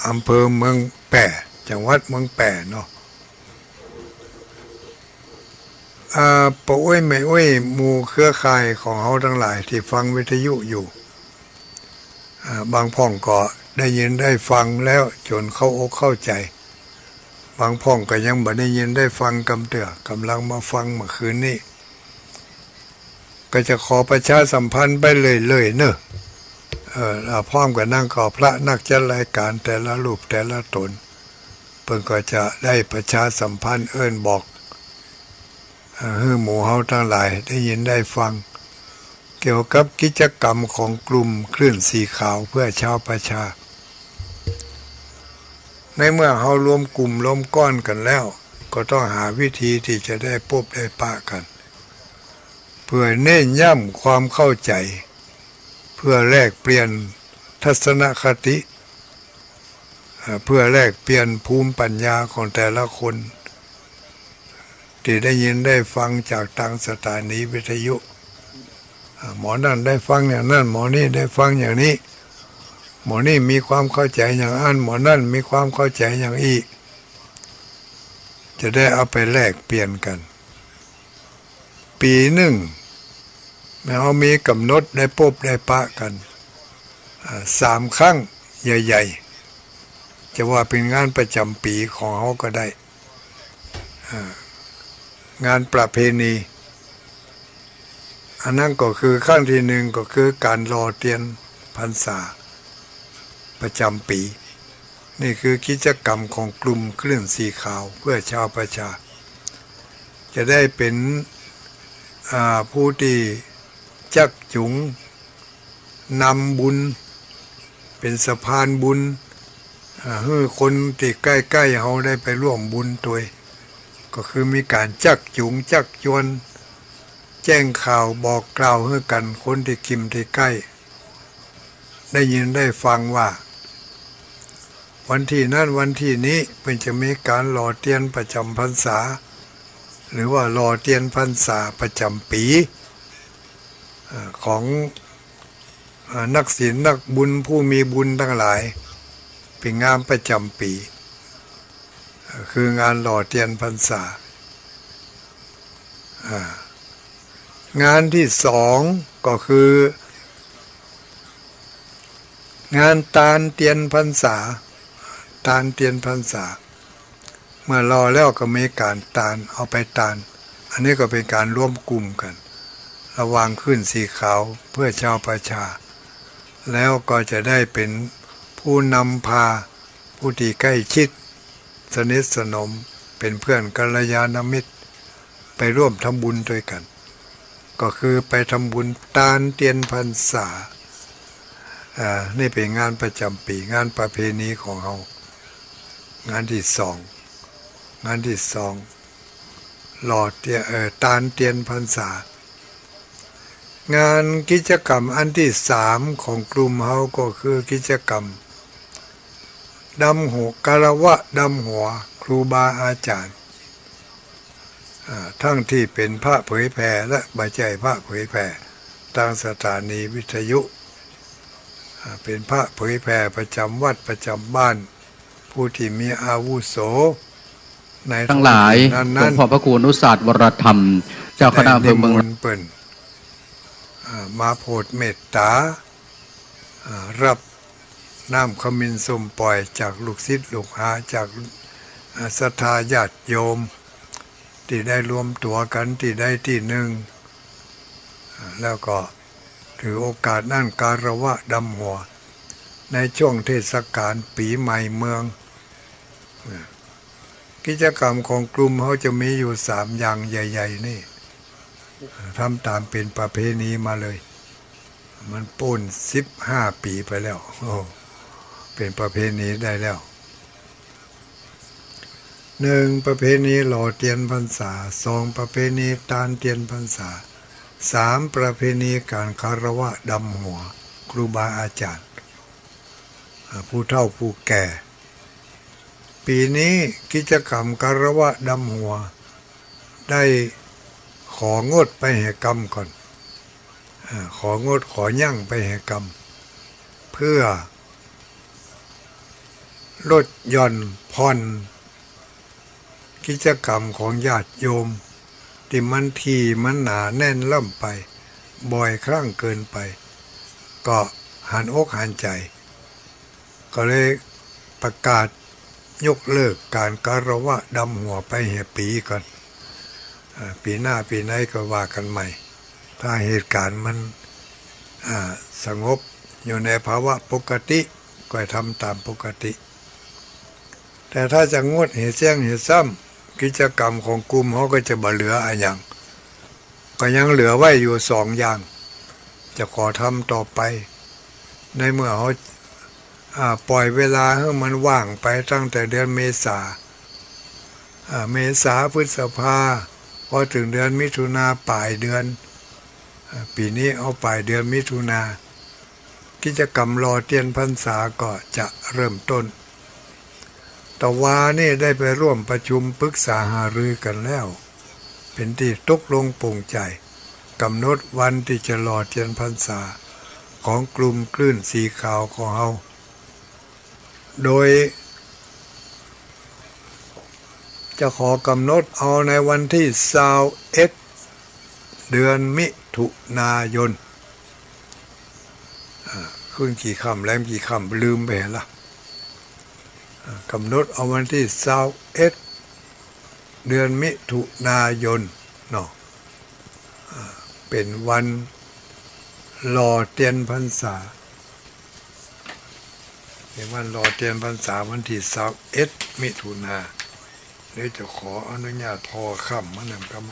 อำเภอเมืองแป่จังหวัดเมืองแป่เนาะปะอ้วยไม่อ้วยหมู่เครือข่ายของเขาทั้งหลายที่ฟังวิทยุอยู่บางพ่องก็ได้ยินได้ฟังแล้วจนเข้าอกเข้าใจบางพ่องก็ยังบ่ได้ยินได้ฟังกำลังมาฟังเมื่อคืนนี้ก็จะขอประชาสัมพันธ์ไปเลยเนอะพร้อมกับนั่งก่อพระนักจัดรายการแต่ละรูปแต่ละตนเพิ่นก็จะได้ประชาสัมพันธ์เอิ้นบอกให้หมู่เฮาทั้งหลายได้ยินได้ฟังเกี่ยวกับกิจกรรมของกลุ่มคลื่นสีขาวเพื่อชาวประชาในเมื่อเฮารวมกลุ่มรวมก้อนกันแล้วก็ต้องหาวิธีที่จะได้พบได้ปะกันเพื่อเน้นย้ำความเข้าใจเพื่อแลกเปลี่ยนทัศนคติเพื่อแลกเปลี่ยนภูมิปัญญาของแต่ละคนที่ได้ยินได้ฟังจากทางสถานีวิทยุหมอนั่นได้ฟังอย่างนั้นหมอนี่ได้ฟังอย่างนี้หมอนี่มีความเข้าใจอย่างอันหมอนั่นมีความเข้าใจอย่างอีกจะได้เอาไปแลกเปลี่ยนกันปีหนึ่งแม้เอามีกำหนดได้พบได้ปะกัน3 ครั้งใหญ่ๆจะว่าเป็นงานประจำปีของเขาก็ได้งานประเพณีอันนั้นก็คือขั้นที่1ก็คือการรอเทียนพรรษาประจำปีนี่คือกิจกรรมของกลุ่มคลื่นสีขาวเพื่อชาวประชาจะได้เป็นผู้ที่จักจุงนำบุญเป็นสะพานบุญให้คนที่ใกล้ๆเขาได้ไปร่วมบุญตัวก็คือมีการจักจุงจักจวนแจ้งข่าวบอกกล่าวให้กันคนที่คิมที่ใกล้ได้ยินได้ฟังว่าวันที่นั้นวันที่นี้เป็นจะมีการหล่อเทียนประจำพรรษาหรือว่าหล่อเทียนพรรษาประจำปีของนักศีลนักบุญผู้มีบุญทั้งหลายเป็นงานประจำปีคืองานหล่อเทียนพรรษางานที่2ก็คืองานตาลเทียนพรรษาเมื่อรอแล้วก็มีการตาลเอาไปตาลอันนี้ก็เป็นการร่วมกลุ่มกันระหว่างขึ้นสีขาวเพื่อชาวประชาแล้วก็จะได้เป็นผู้นำพาผู้ที่ใกล้ชิดสนิทสนมเป็นเพื่อนกัลยาณมิตรไปร่วมทำบุญด้วยกันก็คือไปทำบุญตาลเทียนพรรษานี่เป็นงานประจำปีงานประเพณีของเรางานที่2หล่อเทียนตาลเทียนพรรษางานกิจกรรมอันที่3ของกลุ่มเราก็คือกิจกรรมดำหัวคารวะดำหัวครูบาอาจารย์ทั้งที่เป็นพระเผยแผ่และไม่ใช่พระเผยแผ่ทางสถานีวิทยุเป็นพระเผยแผ่ประจำวัดประจำบ้านผู้ที่มีอาวุโสใน ทั้งหลายหลวงพ่อพระครูอนุศาสตร์วรธรรมเจ้าคณะอำเภอเมืองเปิ่นมาโปรดเมตตารับน้ำขมิ้นส้มปล่อยจากลูกศิษย์ลูกหาจาก ศรัทธาญาติโยมที่ได้รวมตัวกันที่ใดที่หนึ่งแล้วก็ถือโอกาสนั่นการะวะดำหัวในช่วงเทศกาลปีใหม่เมืองกิจกรรมของกลุ่มเขาจะมีอยู่3อย่างใหญ่ๆนี่ทำตามเป็นประเพณีมาเลยมันปูน15 ปีไปแล้วโอ้เป็นประเพณีได้แล้ว1ประเพณีหล่อเทียนพรรษา2ประเพณีตานเทียนพรรษา3ประเพณีการคารวะดำหัวครูบาอาจารย์ผู้เฒ่าผู้แก่ปีนี้กิจกรรมคารวะดำหัวได้ของดไปแห่กรรมก่อนของดขอย่างไปแห่กรรมเพื่อลดหย่อนผ่อนกิจกรรมของญาติโยมที่มันทีมันหนาแน่นล่ำไปบ่อยครั้งเกินไปก็หันอกหันใจก็เลยประกาศยกเลิกการคารวะดำหัวไปแห่ปีก่อนปีหน้าปีไหนก็ว่ากันใหม่ถ้าเหตุการณ์มันสงบอยู่ในภาวะปกติก็ทำตามปกติแต่ถ้าจะงดเหตุเสี่ยงเหตุซ้ำกิจกรรมของกลุ่มเขาก็จะบ่เหลืออะไรอย่างก็ยังเหลือไว้อยู่2อย่างจะขอทำต่อไปในเมื่อเขาปล่อยเวลาให้มันว่างไปตั้งแต่เดือนเมษาพฤษภาพอถึงเดือนมิถุนาปลายเดือนปีนี้เอาปลายเดือนมิถุนากิจกรรมรอเทียนพรรษาก็จะเริ่มต้นตะวานี่ได้ไปร่วมประชุมปรึกษาหารือกันแล้วเป็นที่ตกลงปลงใจกำหนดวันที่จะรอเทียนพรรษาของกลุ่มคลื่นสีขาวของเราโดยจะขอกำหนดเอาในวันที่21เดือนมิถุนายนขึ้นกี่ค่ำแรมกี่ค่ำลืมไปละกำหนดเอาวันที่21เดือนมิถุนายนเนาะเป็นวันรอเทียนพรรษาเป็นวันรอเทียนพรรษาวันที่21มิถุนาเดี๋ยวจะขออนุญาตพอค่ำมาหนึ่งครับ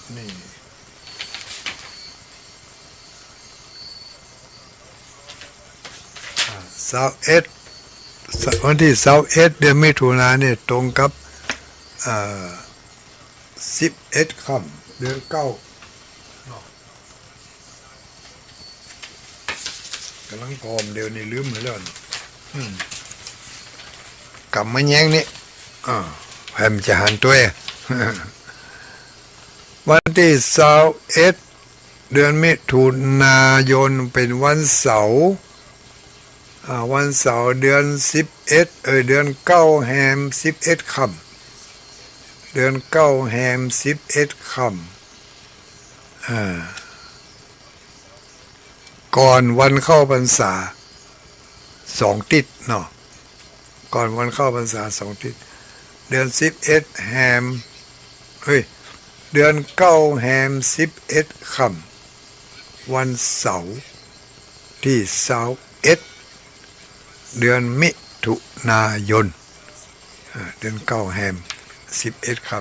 21นี่วันที่21เดือนมิถุนายนเนี่ยตรงกับ11ค่ำเดือน9กำลังพร้อมเดี๋ยวนี้ลืมไปแล้วกำมาแย้งนี่แผมจะหันตัววันที่21เดือนมิถุนายนเป็นวันเสาร์วันเสาร์เดือน11เดือน9แฮม11ค่ำเดือน9แฮม11ค่ำก่อนวันเข้าพรรษา2 ติดเนาะก่อนวันเข้าพรรษา2 ติดเดือน11แฮมเดือน9แฮม11ค่ำวันเสาร์ที่21เดือนมิถุนายนเดือน9แฮม11ค่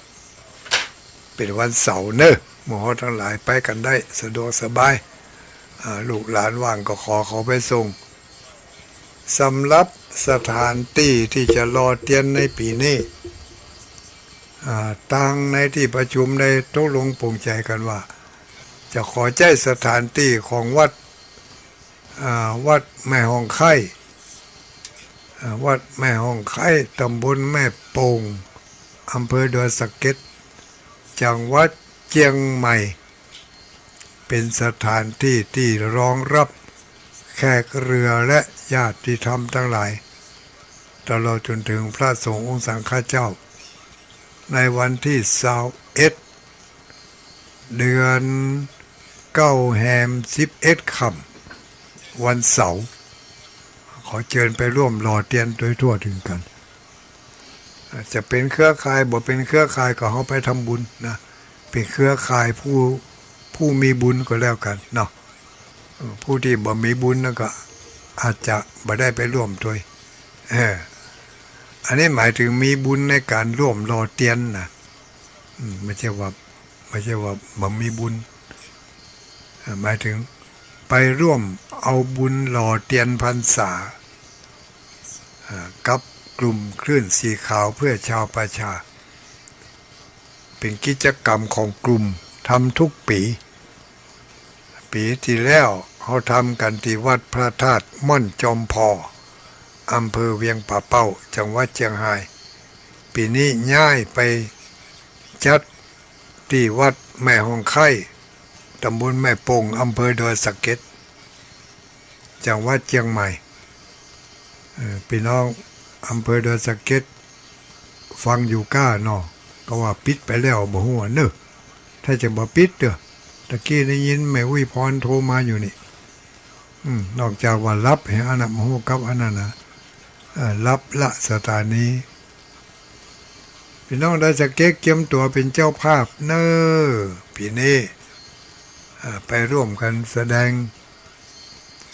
ำเป็นวันเสาร์เนอะหมู่ทั้งหลายไปกันได้สะดวกสบายลูกหลานว่างก็ขอเขาไปส่งสำหรับสถานที่ที่จะรอเทียนในปีนี้ตั้งในที่ประชุมได้ตกลงปลงใจกันว่าจะขอใช้สถานที่ของวัดแม่ห้องไข่วัดแม่ห้องไข่ตำบลแม่โป่งอำเภอดอยสะเก็ดจังหวัดเชียงใหม่เป็นสถานที่ที่รองรับแขกเรือและญาติธรรมทั้งหลายตลอดจนถึงพระสงฆ์องค์สังฆเจ้าในวันที่21เดือน9แฮม11ค่ำวันเสาร์ ขอเชิญไปร่วมรอเตียนโดยทั่วถึงกันจะเป็นเครือข่ายบ่เป็นเครือข่ายก็เขาไปทำบุญนะเป็นเครือข่ายผู้มีบุญก็แล้วกันเนาะผู้ที่บ่มีบุญนั่นก็อาจจะบ่ได้ไปร่วมด้วยอันนี้หมายถึงมีบุญในการร่วมรอเตียนนะไม่ใช่ว่าบ่มีบุญหมายถึงไปร่วมเอาบุญรอเตียนพรรษากับกลุ่มคลื่นสีขาวเพื่อชาวประชาเป็นกิจกรรมของกลุ่มทำทุกปีที่แล้วเขาทำกันที่วัดพระธาตุม่อนจอมพออำเภอเวียงป่าเป้าจังหวัดเชียงรายปีนี้ย้ายไปจัดที่วัดแม่หงไข่ตำบลแม่โป่งอำเภอดอยสะเก็ดจังหวัดเชียงใหม่พี่น้องอำเภอดอยสะเก็ดฟังอยู่ก้าเนาะก็ว่าปิดไปแล้วบ่ฮู้ว่าเนอะถ้าจะบ่ปิดเด้อตะกี้ได้ยินแม่วิพรโทรมาอยู่นี่นอกจากว่ารับให้อันนั้นบ่ฮู้กับอันนั้นนะรับละสถานีพี่น้องดอยสะเก็ดเตรียมตัวเป็นเจ้าภาพเนอะปีนี้ไปร่วมกันแสดง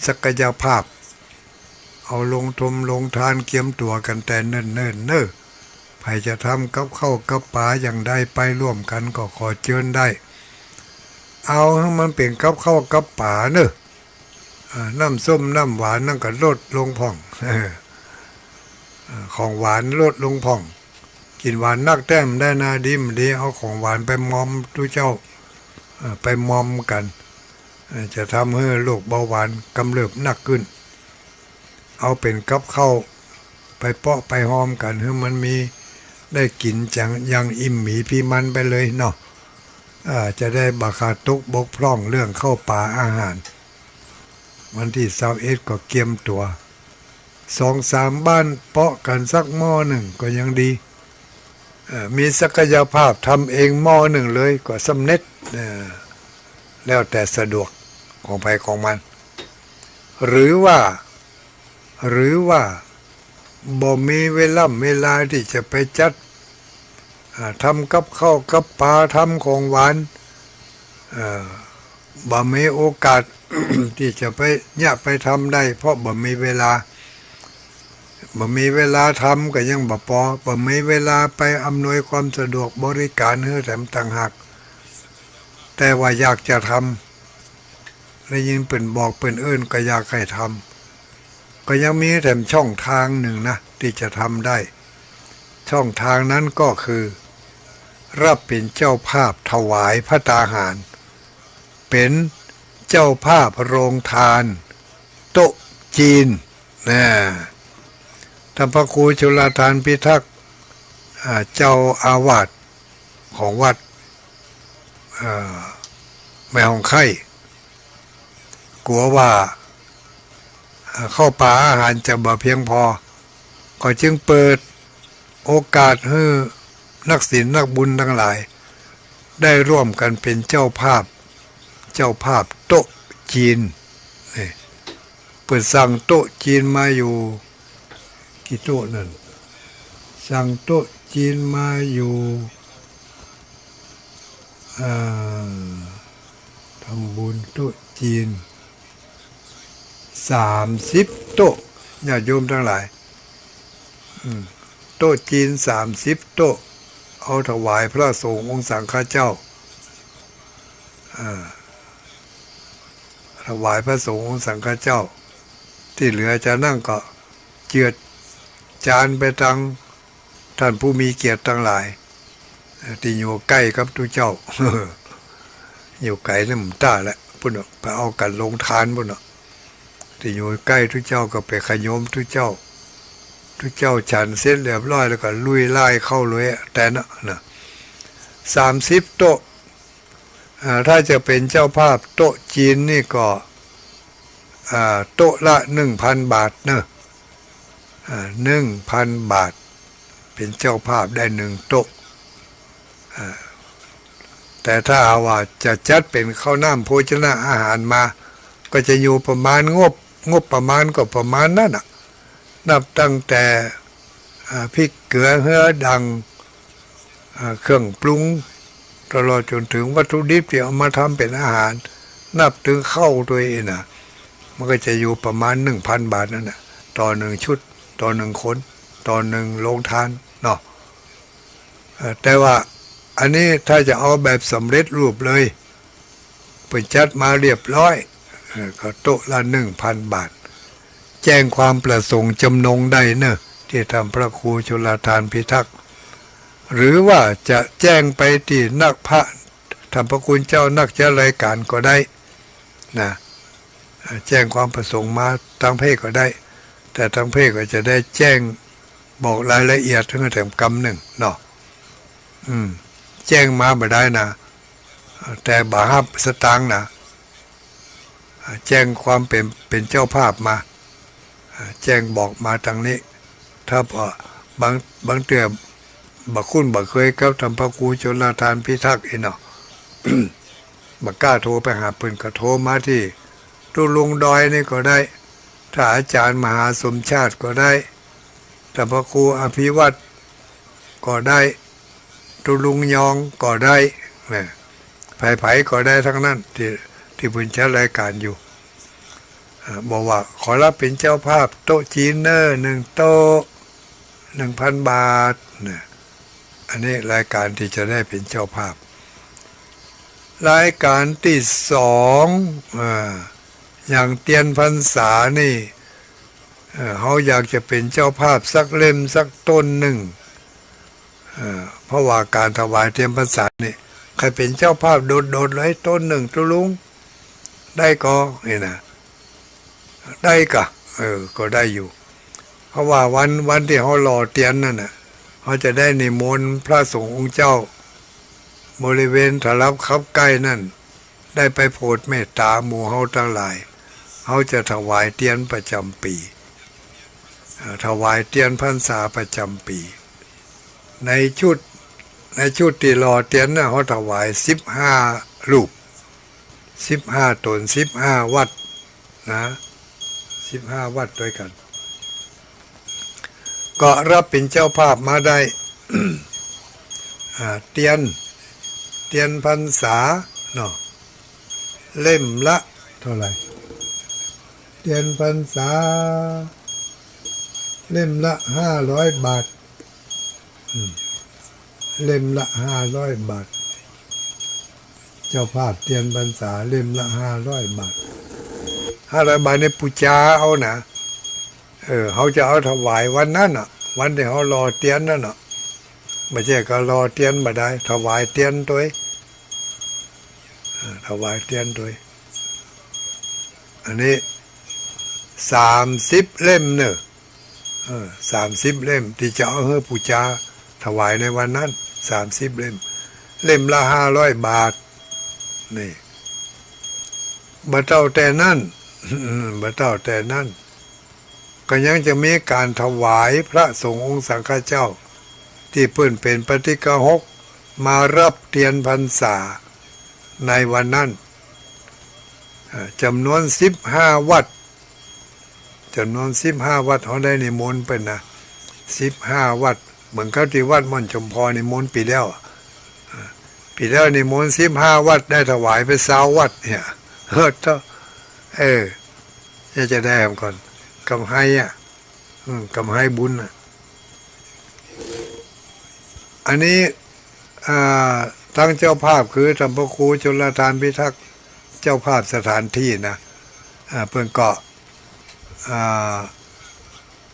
ศักยภาพเอาลงทมลงทานเกียมตัวกันแต่เนิ่นเนอะใครจะทำกับข้าวกับปลาอย่างใดไปร่วมกันก็ขอเชิญได้เอาให้มันเป็นกับข้าวกับปลาเนอะน้ำส้มน้ำหวานนั่นก็ลดลงพ่องของหวานลดลงพ่องกินหวานนักแต้มได้นาดีเอาของหวานไปมอมทุเจ้าไปมอมกันจะทำให้โรคเบาหวานกำเริบหนักขึ้นเอาเป็นกับข้าวไปเปาะไปหอมกันให้มันมีได้กินจังยังอิ่มหมีพี่มันไปเลยเนาะจะได้บาขาดตุกบกพร่องเรื่องเข้าป่าอาหารวันที่21ก็เกียมตัว 2-3 บ้านเปาะกันสักหม้อหนึ่งก็ยังดีมีศักยภาพทำเองหม้อหนึ่งเลยก็สำเร็จแล้วแต่สะดวกของไปของมันหรือว่าบ่มีเวลาที่จะไปจัดทำกับข้าวกับปลาทำของหวานบ่มีโอกาส ที่จะไปทำได้เพราะบ่มีเวลาทำก็ยังบ่มีเวลาไปอำนวยความสะดวกบริการให้แถมต่างหากแต่ว่าอยากจะทำได้ยินเปิ่นบอกเปิ่นเอิ้นก็อยากให้ทำก็ยังมีแถมช่องทางหนึ่งนะที่จะทำได้ช่องทางนั้นก็คือรับเป็นเจ้าภาพถวายภัตตาหารเป็นเจ้าภาพโรงทานโต๊ะจีนนะท่านพระครูชลทานพิทักษ์เจ้าอาวาสของวัดแม่หงไข่กลัวว่าเข้าป่าอาหารจะบ่เพียงพอก็จึงเปิดโอกาสให้นักศีลนักบุญทั้งหลายได้ร่วมกันเป็นเจ้าภาพโต๊ะจีนเปิดสั่งโต๊ะจีนมาอยู่กี่โต๊ะนั่นสั่งโต๊ะจีนมาอยู่ทำบุญโต๊ะจีน30 โต๊ะญาติโยมทั้งหลายโต๊ะจีน30 โต๊ะเอาถวายพระสงฆ์องค์สังฆเจ้าถวายพระสงฆ์องค์สังฆเจ้าที่เหลือจะนั่งก็เจือดจานไปทางท่านผู้มีเกียรติทั้งหลายที่อยู่ใกล้กับทุกเจ้า อยู่ไกลน้ำตาแหละพุ่นไปเอากันลงทานพุ่นที่อยู่ใกล้ทุกเจ้าก็ไปขยมทุกเจ้าฉันเสร็จเรียบร้อยแล้วก็ลุยไล่เข้าเลยแต่นะ30 โต๊ะถ้าจะเป็นเจ้าภาพโต๊ะจีนนี่ก็โต๊ะละ 1,000 บาทเนอะ1,000 บาทเป็นเจ้าภาพได้1 โต๊ะแต่ถ้าว่าจะจัดเป็นข้าวน้ำโภชนะอาหารมาก็จะอยู่ประมาณงบประมาณก็ประมาณนั้น นับตั้งแต่พริกเกลือเหือดังเครื่องปรุงตลอดจนถึงวัตถุดิบที่เอามาทำเป็นอาหารนับถึงข้าวตัวเองนะมันก็จะอยู่ประมาณ 1,000 บาทนั่นแหละต่อ1ชุดต่อ1คนต่อ1โรงทานเนาะแต่ว่าอันนี้ถ้าจะเอาแบบสำเร็จรูปเลยเปิดจัดมาเรียบร้อยก็โต๊ะละ 1,000 บาทแจ้งความประสงค์จำนงได้เนอะที่ทำพระครูชลทานพิทักษ์หรือว่าจะแจ้งไปที่นักพระธรรมพระคุณเจ้านักจัดรายการก็ได้นะแจ้งความประสงค์มาทางเพศก็ได้แต่ทางเพศก็จะได้แจ้งบอกรายละเอียดถึงแถมกำหนึ่งเนาะแจ้งมาบ่ได้นะแต่บาฮับสตางค์นะแจ้งความเป็นเจ้าภาพมาแจ้งบอกมาทางนี้ถ้าบางเตือบักคุ้นบักเคยกับทำพระครูชลทานพิทักษ์เนาะ บักกล้าโทรไปหาเพิ่นก็โทรมาที่ตุลุงดอยนี่ก็ได้ถ้าอาจารย์มหาสมชาติก็ได้แต่พระครูอภิวัตรก็ได้ตุลุงยองก็ได้ไผ่ก็ได้ทั้งนั้นที่เพิ่นจัดรายการอยู่บอกว่าขอรับเป็นเจ้าภาพโต๊ะจีนเนอร์1โต๊ะ 1,000 บาทเนี่ยอันนี้รายการที่จะได้เป็นเจ้าภาพรายการที่2อย่างเตียนพรรษานี่เขาอยากจะเป็นเจ้าภาพสักเล่มสักต้นหนึ่งเพราะว่าการถวายเตียนพรรษานี่ใครเป็นเจ้าภาพโดดๆเลยต้นหนึ่งตุลุงได้ก็นี่นะได้ก็ก็ได้อยู่เพราะว่าวันที่เขาหล่อเตียนนั่นน่ะเขาจะได้นิมนต์พระสงฆ์องค์เจ้าบริเวณถลับคับใกล้นั่นได้ไปโปรดเมตตาหมู่เฮาทั้งหลายเขาจะถวายเตียนประจำปีถวายเตียนพรรษาประจำปีในชุดที่หล่อเตียนน่ะเขาถวาย15รูป15ตน15วัดนะ15วัดด้วยกันก็รับเป็นเจ้าภาพมาได้ เตียนพรรษาเนาะเล่มละเท่าไหร่เตียนพรรษาเล่มละ500 บาทเล่มละ500 บาทเจ้าภาพเตียนพรรษาเล่มละ500 บาท500 บาทในปูจาเอานะเขาจะเอาถวายวันนั้นอ่ะวันที่เขารอเตียนนั่นอ่ะไม่ใช่ก็รอเตียนมาได้ถวายเตียนตัวถวายเตียนตัวอันนี้30 เล่มเนอะ30 เล่มที่จะเอาให้ปูจาถวายในวันนั้น30 เล่มละ500 บาทนี่บ่เท่าแต่นั้นบ่เท่าแต่นั้นก็ยังจะมีการถวายพระสงฆ์องค์สังฆเจ้าที่เพิ่นเป็นปฏิฆหกมารับเทียนพรรษาในวันนั้นจำนวน15 วัดจำนวน15 วัดเขาได้นิมนต์เป็นนะ15 วัดเหมือนเขาที่วัดม่อนชมพรนิมนต์ปีแล้วนิมนต์15 วัดได้ถวายไป20 วัดเนี่ยจะได้ก่อนกำไห้กำไห้บุญอันนี้ทั้งเจ้าภาพคือธรรมพระครูชลทานพิทักษ์เจ้าภาพสถานที่นะเพิ่นก็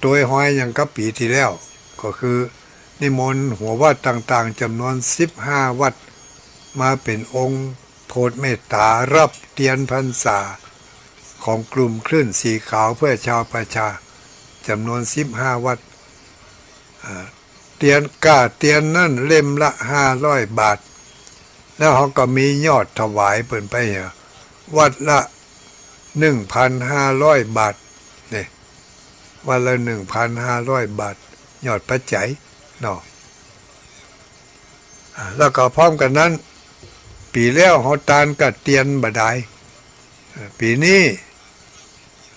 ตัวห้อยอย่างกับปีที่แล้วก็คือนิมนต์หัววัดต่างๆจำนวน15 วัดมาเป็นองค์โพธิเมตตารับเทียนพรรษาของกลุ่มคลื่นสีขาวเพื่อชาวประชาจำนวน15 วัดเตียนนั่นเล่มละ500 บาทแล้วเขาก็มียอดถวายเปิ่นไปวัดละ 1,500 บาทนี่วันละ 1,500 บาทยอดปัจจัยเนาะแล้วก็พร้อมกันนั้นปีแล้วเขาตานกับเตียนบ่ได้ปีนี้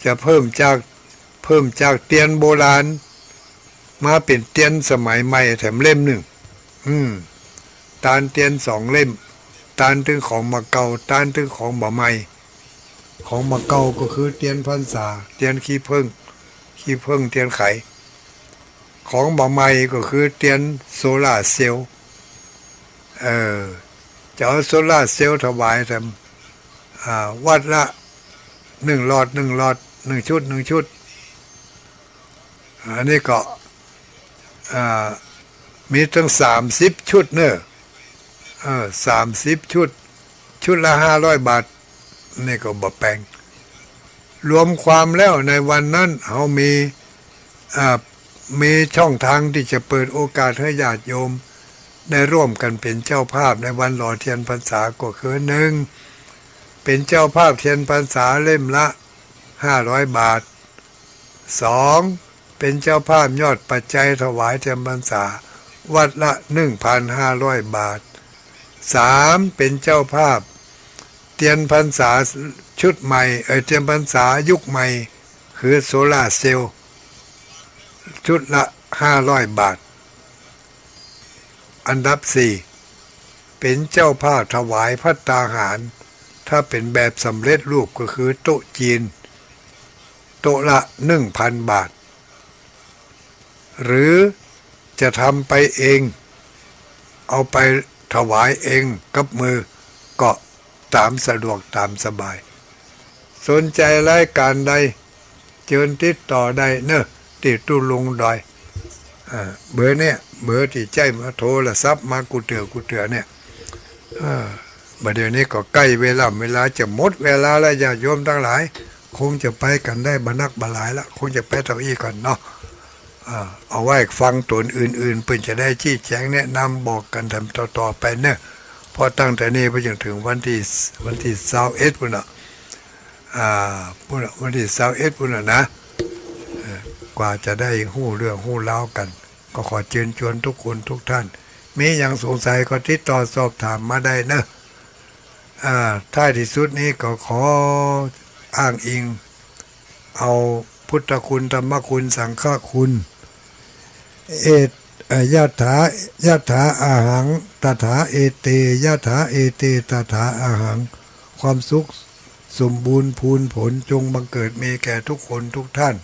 จะเพิ่ม พิ่มจากเตียนโบราณมาเป็นเตียนสมัยใหม่แถมเล่มหนึ่งตาลเตียน2 เล่มตาลถึงของมาเก่าตาลถึงของบ่ใหม่ของมาเก่าก็คือเตียนพรรษาเตียนขี้ผึ้งเตียนไขของบ่ใหม่ก็คือเตียนโซล่าร์เซลล์จะเอาโซล่าร์เซลล์ถวายทำวัดละ1 หลอด1 ชุดอันนี้ก็มีตั้ง30 ชุดเนอะ30 ชุดละ500 บาทนี่ก็บ่แพงรวมความแล้วในวันนั้นเขามีช่องทางที่จะเปิดโอกาสให้ญาติโยมได้ร่วมกันเป็นเจ้าภาพในวันหล่อเทียนพรรษาก็คือ1เป็นเจ้าภาพเทียนพรรษาเล่มละ500 บาท2เป็นเจ้าภาพยอดปัจจัยถวายเทียนพรรษาวัดละ 1,500 บาท3เป็นเจ้าภาพเทียนพรรษาชุดใหม่เทียนพรรษายุคใหม่คือโซล่าร์เซลล์ชุดละ500 บาทอันดับ4เป็นเจ้าภาพถวายภัตตาหารถ้าเป็นแบบสำเร็จรูปก็คือโต๊ะจีนโต๊ะละ 1,000 บาทหรือจะทำไปเองเอาไปถวายเองกับมือก็ตามสะดวกตามสบายสนใจรายการใดเชิญติดต่อได้เนอะติดตู้ลุงดอยเบอร์เนี่ยเบอร์ที่ใจมาโทรศัพท์มากูเตือเนี่ยบัดเดี๋ยวนี้ก็ใกล้เวลาจะหมดเวลาแล้วญาติโยมทั้งหลายคงจะไปกันได้บรรนักบรรหลายละคงจะไปเท่าอี้ก่อนเนาะเอาไว้ฟังตนอื่นๆเพื่อจะได้ชี้แจงแนะนำบอกกันทำต่อๆไปเนอะพอตั้งแต่นี้ไปจนถึงวันที่21พุ่นน่ะวันที่21พุ่นน่ะนะกว่าจะได้ฮู้เรื่องฮู้เล่ากัน ก็ขอเชิญชวนทุกคนทุกท่านมีอย่างสงสัยก็ติดต่อสอบถามมาได้เนอะท้ายที่สุดนี้ก็ขออ้างอิงเอาพุทธคุณธรรมคุณสังฆคุณยะถาอาหังตถาเอเตยะถาเอเตตถาอาหังความสุขสมบูรณ์พูนผลจงบังเกิดมีแก่ทุกคนทุกท่าน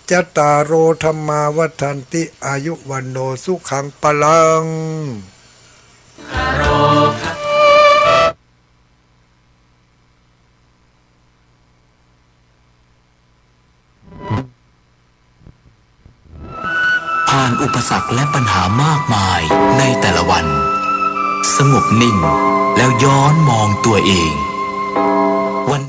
จัตตารโอธรรมาวัฏันติอายุวันโนสุขังปลังผ่านอุปสรรคและปัญหามากมายในแต่ละวันสงบนิ่งแล้วย้อนมองตัวเองวัน